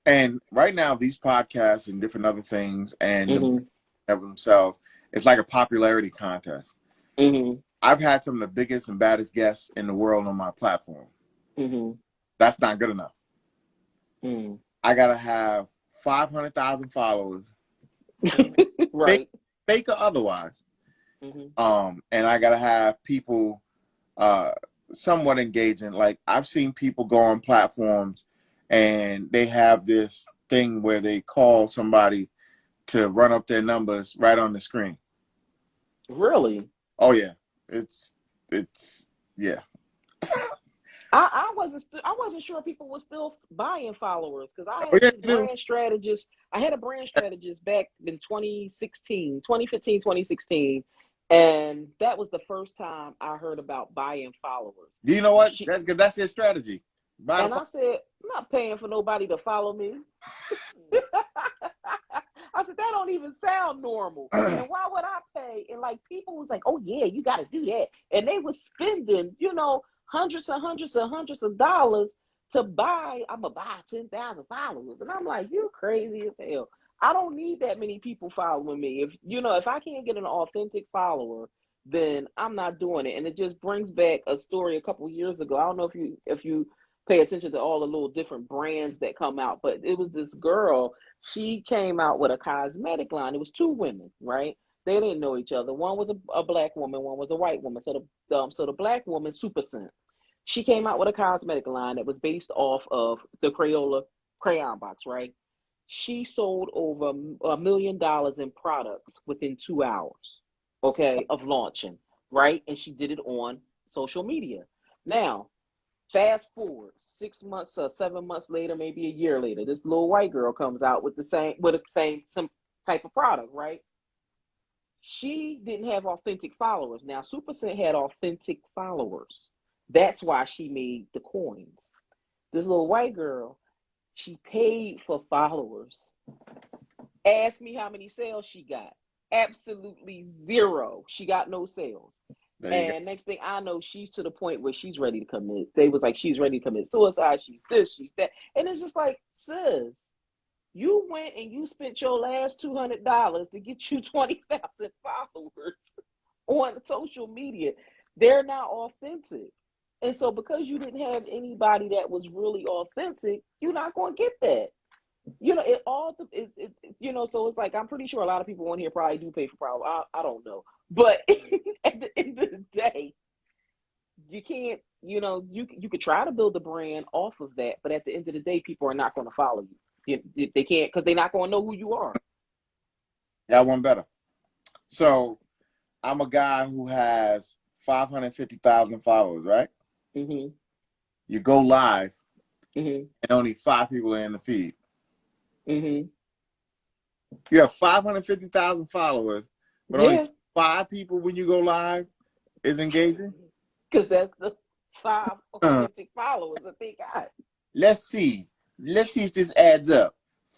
S2: And right now, these podcasts and different other things and the of themselves, it's like a popularity contest. I've had some of the biggest and baddest guests in the world on my platform. That's not good enough. I gotta have 500,000 followers,
S1: Right?
S2: fake or otherwise. And I gotta have people somewhat engaging. Like, I've seen people go on platforms and they have this thing where they call somebody to run up their numbers right on the screen.
S1: Really?
S2: Oh yeah, it's yeah.
S1: I wasn't sure people were still buying followers, because I
S2: Oh
S1: had
S2: yeah,
S1: this
S2: you do.
S1: brand strategist. I had a brand strategist back in 2016, 2015, 2016, and that was the first time I heard about buying followers.
S2: Do you know what?
S1: She
S2: That's his strategy. Buy
S1: and
S2: the
S1: I said, I'm not paying for nobody to follow me. I said, that don't even sound normal. And why would I pay? And like, people was like, oh yeah, you got to do that. And they was spending, hundreds and hundreds and hundreds of dollars to buy. I'm gonna buy 10,000 followers, and I'm like, you crazy as hell. I don't need that many people following me. If I can't get an authentic follower, then I'm not doing it. And it just brings back a story a couple years ago. I don't know if you pay attention to all the little different brands that come out, but it was this girl. She came out with a cosmetic line. It was two women, right? They didn't know each other. One was a black woman, one was a white woman. So the black woman, Super Scent, she came out with a cosmetic line that was based off of the Crayola crayon box, right? She sold over $1 million in products within 2 hours, okay, of launching, right? And she did it on social media. Now, fast forward 6 months or 7 months later, maybe a year later, this little white girl comes out with some type of product, right? She didn't have authentic followers. Now, Super Scent had authentic followers. That's why she made the coins. This little white girl, she paid for followers. Ask me how many sales she got. Absolutely zero. She got no sales. And next thing I know, she's to the point where she's ready to commit. They was like, she's ready to commit suicide. She's this, she's that. And it's just like, sis, you went and you spent your last $200 to get you 20,000 followers on social media. They're not authentic. And so because you didn't have anybody that was really authentic, you're not going to get that. It all is, so it's like, I'm pretty sure a lot of people on here probably do pay for problem. I don't know. But at the end of the day, you can't, you could try to build a brand off of that, but at the end of the day, people are not going to follow you. They can't, because they're not going to know who you are.
S2: Yeah, one better. So I'm a guy who has 550,000 followers, right? You go live, and only 5 people are in the feed. You have 550,000 followers, but only 5 people when you go live is engaging?
S1: Because that's the 5 authentic followers that they got.
S2: Let's see if this adds up.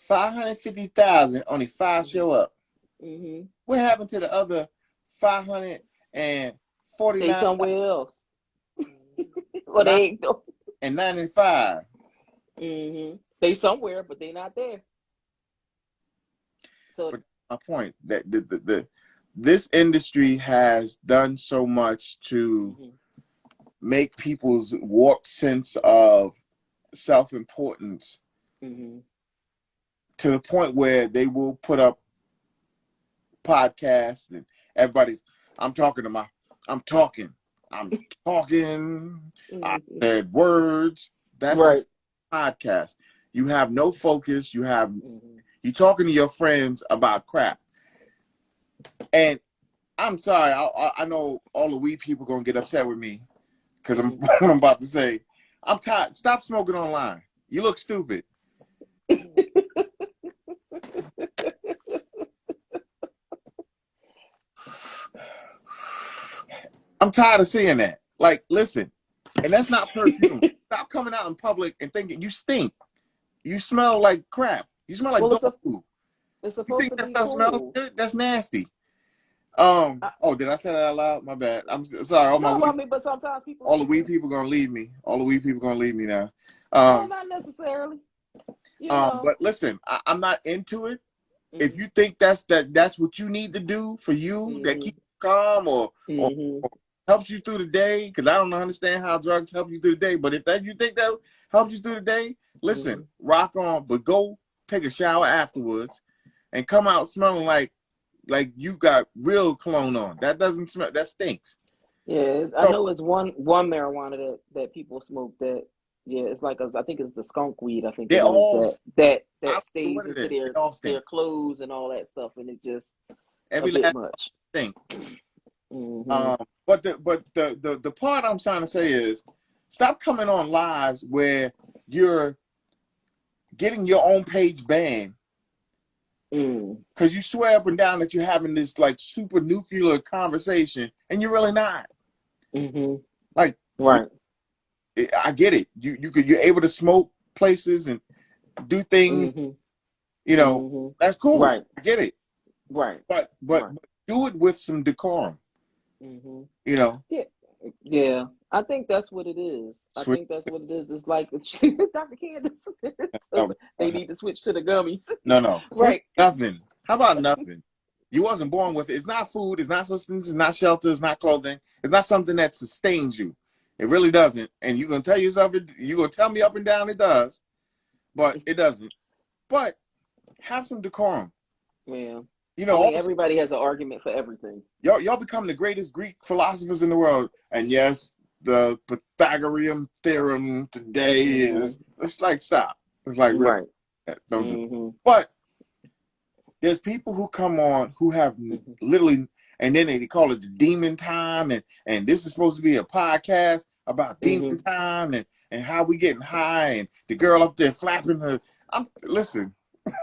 S2: 550,000, only 5 show up. What happened to the other 549?
S1: Stay somewhere else. Well, they ain't.
S2: And 95.
S1: They somewhere, but they not there. So,
S2: but my point that this industry has done so much to make people's warped sense of self-importance to the point where they will put up podcasts and everybody's. I'm talking. I said words. That's
S1: right.
S2: a podcast. You have no focus. You you're talking to your friends about crap. And I'm sorry. I know all the weed people gonna get upset with me because I'm what I'm about to say. I'm tired. Stop smoking online. You look stupid. I'm tired of seeing that. Like, listen, and that's not perfume. Stop coming out in public and thinking you stink. You smell like crap. You smell like dog food.
S1: It's supposed to be
S2: stuff
S1: cool.
S2: Smells good? That's nasty. Did I say that out loud? My bad. I'm sorry.
S1: But sometimes people.
S2: All the weed people gonna leave me. All the weed people gonna leave me now.
S1: No, not necessarily.
S2: But listen, I'm not into it. If you think that's what you need to do for you, that keep you calm or helps you through the day, because I don't understand how drugs help you through the day. But if you think that helps you through the day, listen, rock on. But go take a shower afterwards and come out smelling like you got real cologne on. That doesn't smell. That stinks.
S1: Yeah, I know it's one marijuana that people smoke that. Yeah, it's like I think it's the skunk weed. I think
S2: they all
S1: that stays into their clothes and all that stuff, and it just
S2: every
S1: a bit
S2: last
S1: much.
S2: Thing. But the part I'm trying to say is stop coming on lives where you're getting your own page banned because you swear up and down that you're having this like super nuclear conversation and you're really not. Like,
S1: right.
S2: I get it. You're able to smoke places and do things. That's cool.
S1: Right.
S2: I get it.
S1: Right.
S2: But do it with some decorum.
S1: Yeah. I think that's what it is. It's like Dr. Candace. They need to switch to the gummies.
S2: No. Switch nothing. How about nothing? You wasn't born with it. It's not food. It's not sustenance. It's not shelter. It's not clothing. It's not something that sustains you. It really doesn't. And you're going to tell yourself, you're going to tell me up and down it does, but it doesn't. But have some decorum.
S1: Yeah. Everybody has an argument for everything.
S2: Y'all become the greatest Greek philosophers in the world. And yes, the Pythagorean theorem today is, it's like, stop. It's like,
S1: right.
S2: Don't do it. But there's people who come on who have literally, and then they call it the demon time, and this is supposed to be a podcast about demon time and how we getting high, and the girl up there flapping her. Listen.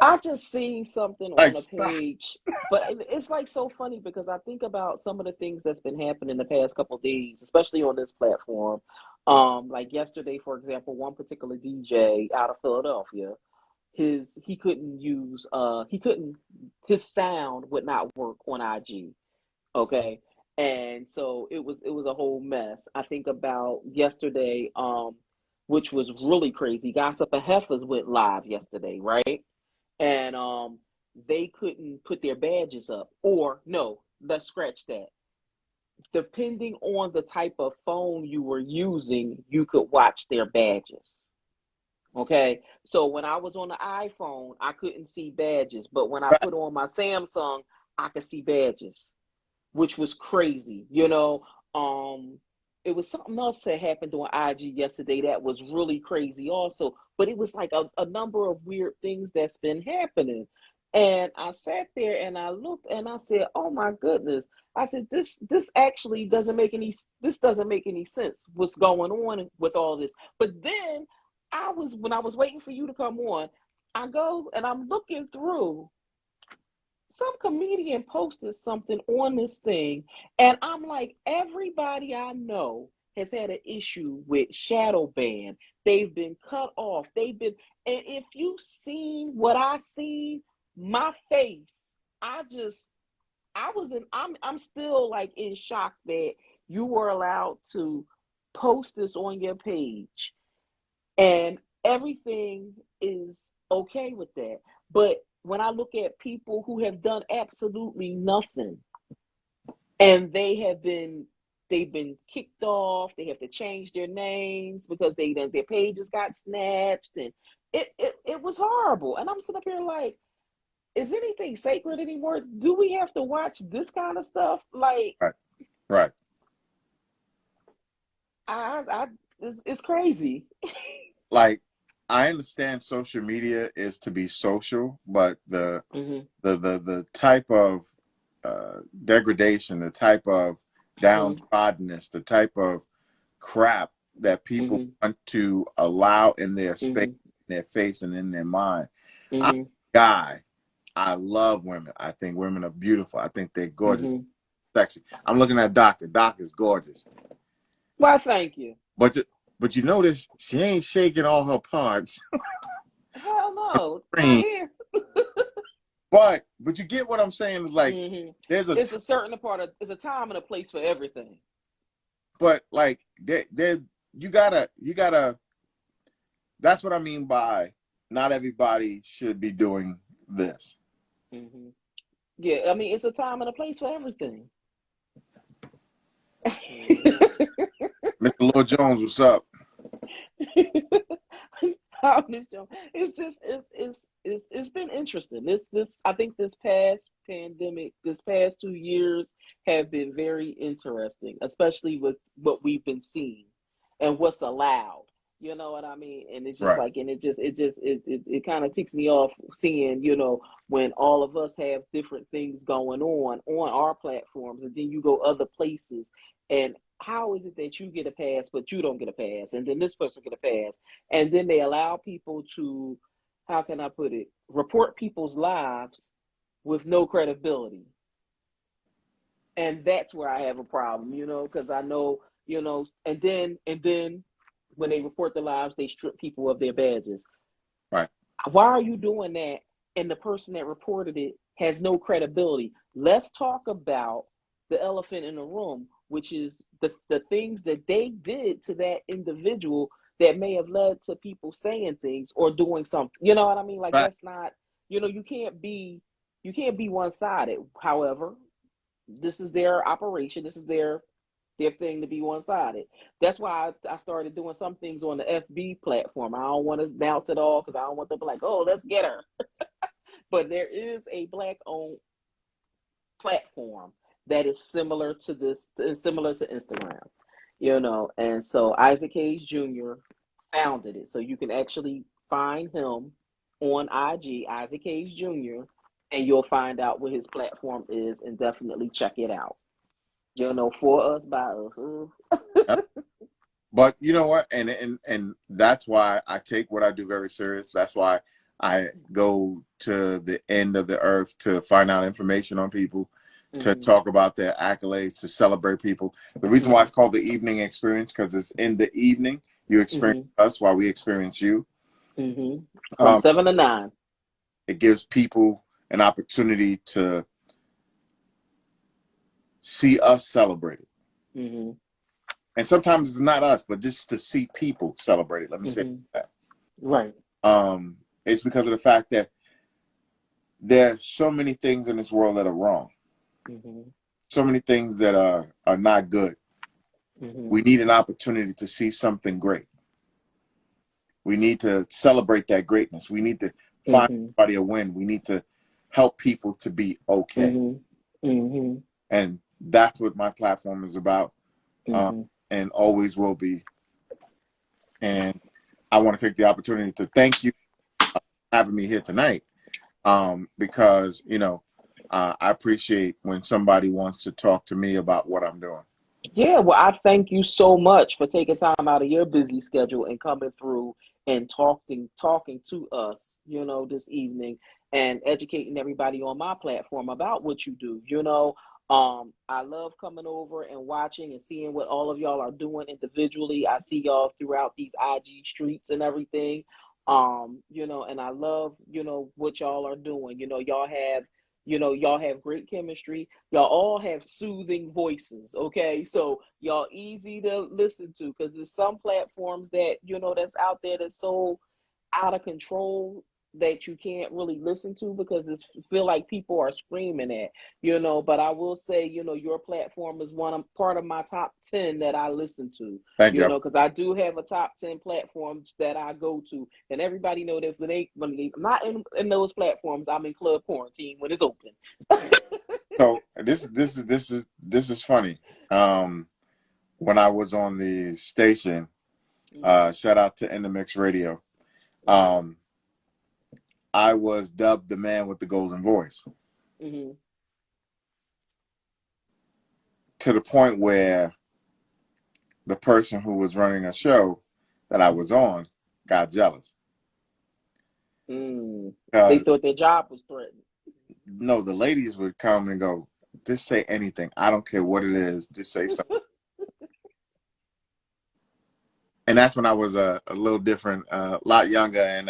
S1: I just seen something on a page, but it's like so funny because I think about some of the things that's been happening the past couple of days, especially on this platform. Like yesterday, for example, one particular DJ out of Philadelphia, his sound would not work on IG. Okay. And so it was a whole mess. I think about yesterday, which was really crazy. Gossip of Heifers went live yesterday, right? And they couldn't put their badges up. Or no, let's scratch that. Depending on the type of phone you were using, you could watch their badges. Okay, so when I was on the iPhone, I couldn't see badges, but when I put on my Samsung, I could see badges, which was crazy. It was something else that happened on IG yesterday that was really crazy also, but it was like a number of weird things that's been happening. And I sat there and I looked and I said, oh my goodness. I said, this actually doesn't make any sense what's going on with all this. But then when I was waiting for you to come on, I go and I'm looking through. Some comedian posted something on this thing, and I'm like, everybody I know has had an issue with shadow ban. They've been cut off. And if you've seen what I seen, my face, I'm still like in shock that you were allowed to
S3: post this on your page, and everything is okay with that. But when I look at people who have done absolutely nothing, and they've been kicked off, they have to change their names because their pages got snatched, and it was horrible. And I'm sitting up here like, is anything sacred anymore? Do we have to watch this kind of stuff? Like,
S2: right.
S3: it's crazy.
S2: Like, I understand social media is to be social, but the type of degradation, the type of downtroddenness, the type of crap that people want to allow in their space, in their face, and in their mind. I'm a guy. I love women. I think women are beautiful. I think they're gorgeous, sexy. I'm looking at Doctor. Doc is gorgeous.
S3: Well, thank you.
S2: But you notice she ain't shaking all her parts.
S3: Hell no, not here.
S2: But you get what I'm saying? Like, there's a
S3: time and a place for everything.
S2: But like, you gotta. That's what I mean by not everybody should be doing this.
S3: Yeah, I mean, it's a time and a place for everything.
S2: Mr. Lord Jones, what's up?
S3: Miss Jones. It's just it's been interesting. I think this past pandemic, this past 2 years have been very interesting, especially with what we've been seeing and what's allowed. You know what I mean? And it's just like, and it kind of ticks me off seeing, when all of us have different things going on our platforms, and then you go other places, and how is it that you get a pass but you don't get a pass, and then this person get a pass, and then they allow people to, how can I put it, report people's lives with no credibility. And that's where I have a problem, because I know, and then when they report the lives, they strip people of their badges.
S2: Right.
S3: Why are you doing that? And the person that reported it has no credibility. Let's talk about the elephant in the room, which is the things that they did to that individual that may have led to people saying things or doing something. You know what I mean? Like, that's not, you can't be one-sided. However, this is their operation. This is their thing to be one-sided. That's why I started doing some things on the FB platform. I don't want to bounce it all because I don't want them to be like, oh, let's get her. But there is a Black-owned platform that is similar to Instagram, and so Isaac Hayes Jr. founded it. So you can actually find him on IG, Isaac Hayes Jr., and you'll find out what his platform is, and definitely check it out. For us, by us.
S2: Yep. But you know what? And that's why I take what I do very serious. That's why I go to the end of the earth to find out information on people, to talk about their accolades, to celebrate people. The reason why it's called the evening experience, because it's in the evening. You experience us while we experience you.
S3: From 7 to 9.
S2: It gives people an opportunity to see us celebrated. And sometimes it's not us, but just to see people celebrated. Let me say that.
S3: Right.
S2: It's because of the fact that there are so many things in this world that are wrong. So many things that are not good. We need an opportunity to see something great. We need to celebrate that greatness. We need to find somebody a win. We need to help people to be okay. And that's what my platform is about, and always will be. And I want to take the opportunity to thank you for having me here tonight, because, I appreciate when somebody wants to talk to me about what I'm doing.
S3: Yeah, well, I thank you so much for taking time out of your busy schedule and coming through and talking to us, this evening, and educating everybody on my platform about what you do. I love coming over and watching and seeing what all of y'all are doing individually. I see y'all throughout these IG streets and everything. And I love, what y'all are doing. Y'all have Y'all have great chemistry. Y'all all have soothing voices, okay? So y'all easy to listen to, because there's some platforms that, that's out there that's so out of control that you can't really listen to because it's feel like people are screaming at, but I will say, your platform is part of my top 10 that I listen to.
S2: Thank you.
S3: Because I do have a top 10 platforms that I go to, and everybody know that when I'm not in those platforms, I'm in club quarantine when it's open.
S2: So this is funny. When I was on the station, shout out to In the Mix Radio. I was dubbed the man with the golden voice. Mm-hmm. To the point where the person who was running a show that I was on got jealous.
S3: They thought their job was threatened.
S2: No, the ladies would come and go, just say anything. I don't care what it is. Just say something. And that's when I was a little different, a lot younger, and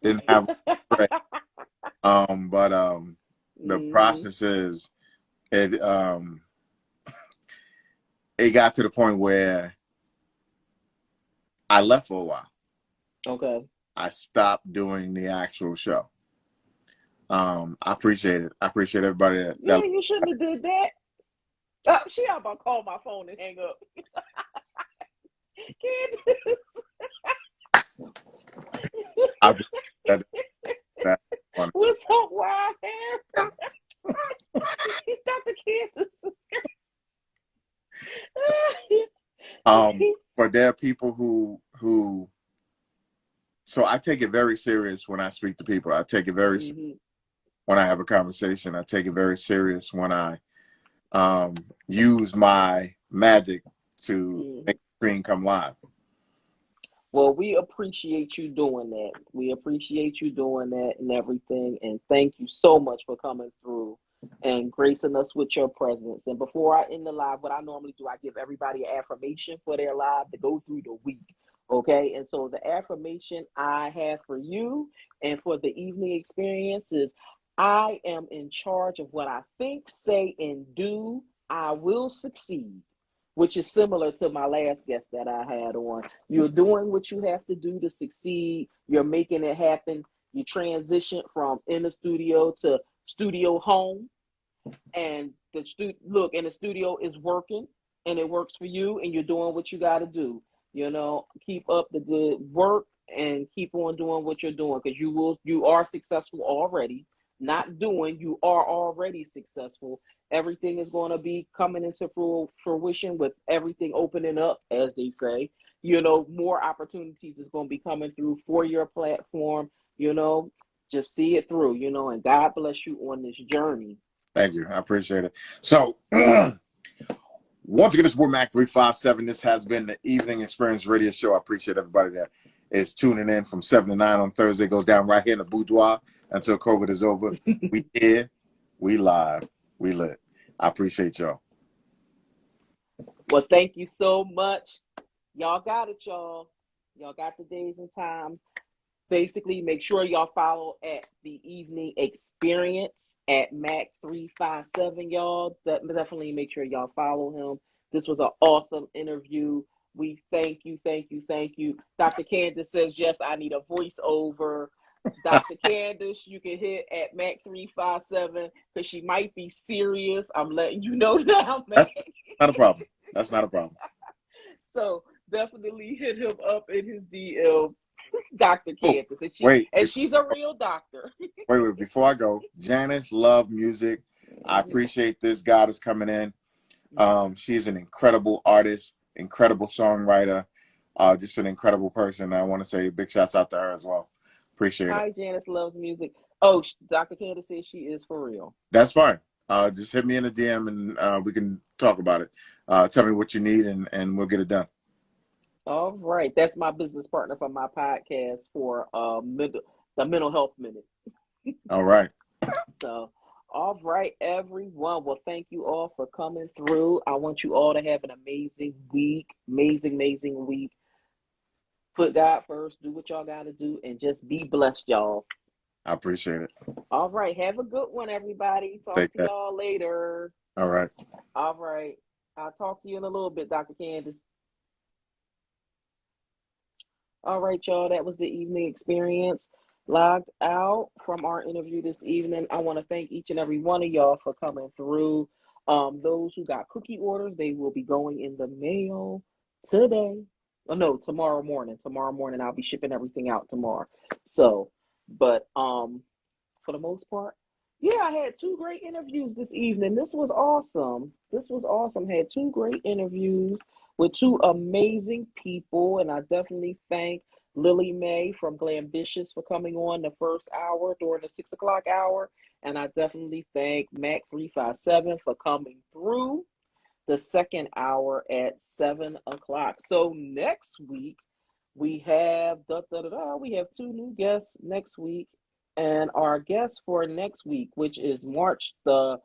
S2: didn't have the process is it got to the point where I left for a while. Okay. I stopped doing the actual show. I appreciate it. I appreciate everybody that
S3: you shouldn't have did that. She about to call my phone and hang up. What's up, wild hair? Dr. Candace.
S2: But there are people who so I take it very serious when I speak to people. I take it very serious when I have a conversation. I take it very serious when I use my magic to make the screen come live.
S3: Well, we appreciate you doing that. We appreciate you doing that and everything. And thank you so much for coming through and gracing us with your presence. And before I end the live, what I normally do, I give everybody an affirmation for their live to go through the week. Okay. And so the affirmation I have for you and for the evening experience is, I am in charge of what I think, say, and do. I will succeed. Which is similar to my last guest that I had on. You're doing what you have to do to succeed. You're making it happen. You transition from in the studio to studio home. And the studio is working, and it works for you, and you're doing what you got to do. Keep up the good work and keep on doing what you're doing, because you are successful already. Not doing, you are already successful. Everything is going to be coming into fruition with everything opening up, as they say. More opportunities is going to be coming through for your platform. Just see it through, and God bless you on this journey.
S2: Thank you. I appreciate it. So, once again, this is Mac 357. This has been the Evening Experience Radio Show. I appreciate everybody that is tuning in from 7 to 9 on Thursday. It goes down right here in the boudoir until COVID is over. We here, we live, we lit. I appreciate y'all.
S3: Well, thank you so much. Y'all got it, y'all. Y'all got the days and times. Basically, make sure y'all follow at the Evening Experience at Mac 357, y'all. Definitely make sure y'all follow him. This was an awesome interview. We thank you. Dr. Candace says, yes, I need a voiceover. Dr. Candace, you can hit at Mac 357 because she might be serious. I'm letting you know now, man.
S2: That's not a problem. That's not a problem.
S3: So definitely hit him up in his DM, Dr. Candace. And she's a real doctor.
S2: wait. Before I go, Janice, love music. I appreciate this goddess coming in. She's an incredible artist, incredible songwriter, just an incredible person. I want to say big shouts out to her as well. Appreciate it.
S3: Hi, Janice loves music. Oh, Dr. Candace says she is for real.
S2: That's fine. Just hit me in the DM and we can talk about it. Tell me what you need and we'll get it done.
S3: All right. That's my business partner for my podcast for the Mental Health Minute.
S2: All right.
S3: So, all right, everyone. Well, thank you all for coming through. I want you all to have an amazing week. Amazing week. Put God first. Do what y'all got to do and just be blessed, y'all.
S2: I appreciate it.
S3: All right. Have a good one, everybody. Talk
S2: Take
S3: to
S2: care.
S3: y'all later.
S2: All right.
S3: All right. I'll talk to you in a little bit, Dr. Candace. All right, y'all. That was the evening experience. Logged out from our interview this evening. I want to thank each and every one of y'all for coming through. Those who got cookie orders, they will be going in the mail today. Oh no, tomorrow morning. Tomorrow morning, I'll be shipping everything out tomorrow. So, but for the most part, yeah, I had two great interviews this evening. This was awesome. This was awesome. Had two great interviews with two amazing people, and I definitely thank Lily Mae from Glambitious for coming on the first hour during the 6 o'clock hour, and I definitely thank Mac 357 for coming through the second hour at 7 o'clock. So next week we have we have two new guests next week, and our guest for next week, which is March the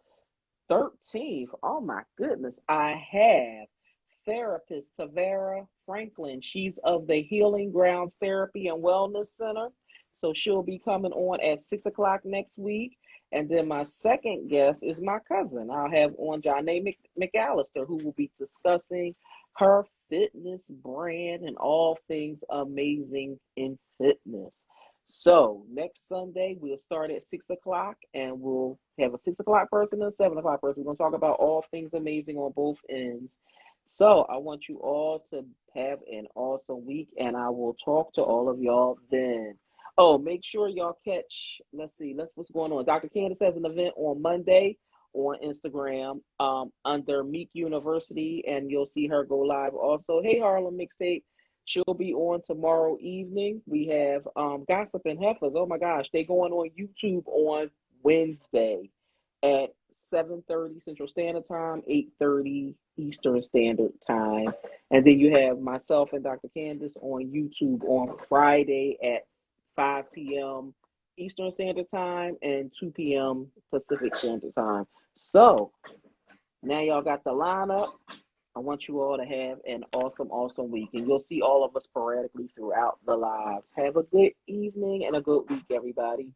S3: 13th. Oh my goodness, I have therapist Tavera Franklin. She's of the Healing Grounds Therapy and Wellness Center. So she'll be coming on at 6 o'clock next week. And then my second guest is my cousin. I'll have on Janae McAllister, who will be discussing her fitness brand and all things amazing in fitness. So next Sunday, we'll start at 6 o'clock and we'll have a 6 o'clock person and a 7 o'clock person. We're going to talk about all things amazing on both ends. So I want you all to have an awesome week, and I will talk to all of y'all then. Oh, make sure y'all catch, what's going on. Dr. Candace has an event on Monday on Instagram under Meek University, and you'll see her go live also. Hey, Harlem Mixtape. She'll be on tomorrow evening. We have Gossip and Heifers. Oh my gosh, they going on YouTube on Wednesday at 7:30 Central Standard Time, 8:30 Eastern Standard Time. And then you have myself and Dr. Candace on YouTube on Friday at 5 p.m. Eastern Standard Time and 2 p.m. Pacific Standard Time. So now y'all got the lineup. I want you all to have an awesome, awesome week. And you'll see all of us sporadically throughout the lives. Have a good evening and a good week, everybody.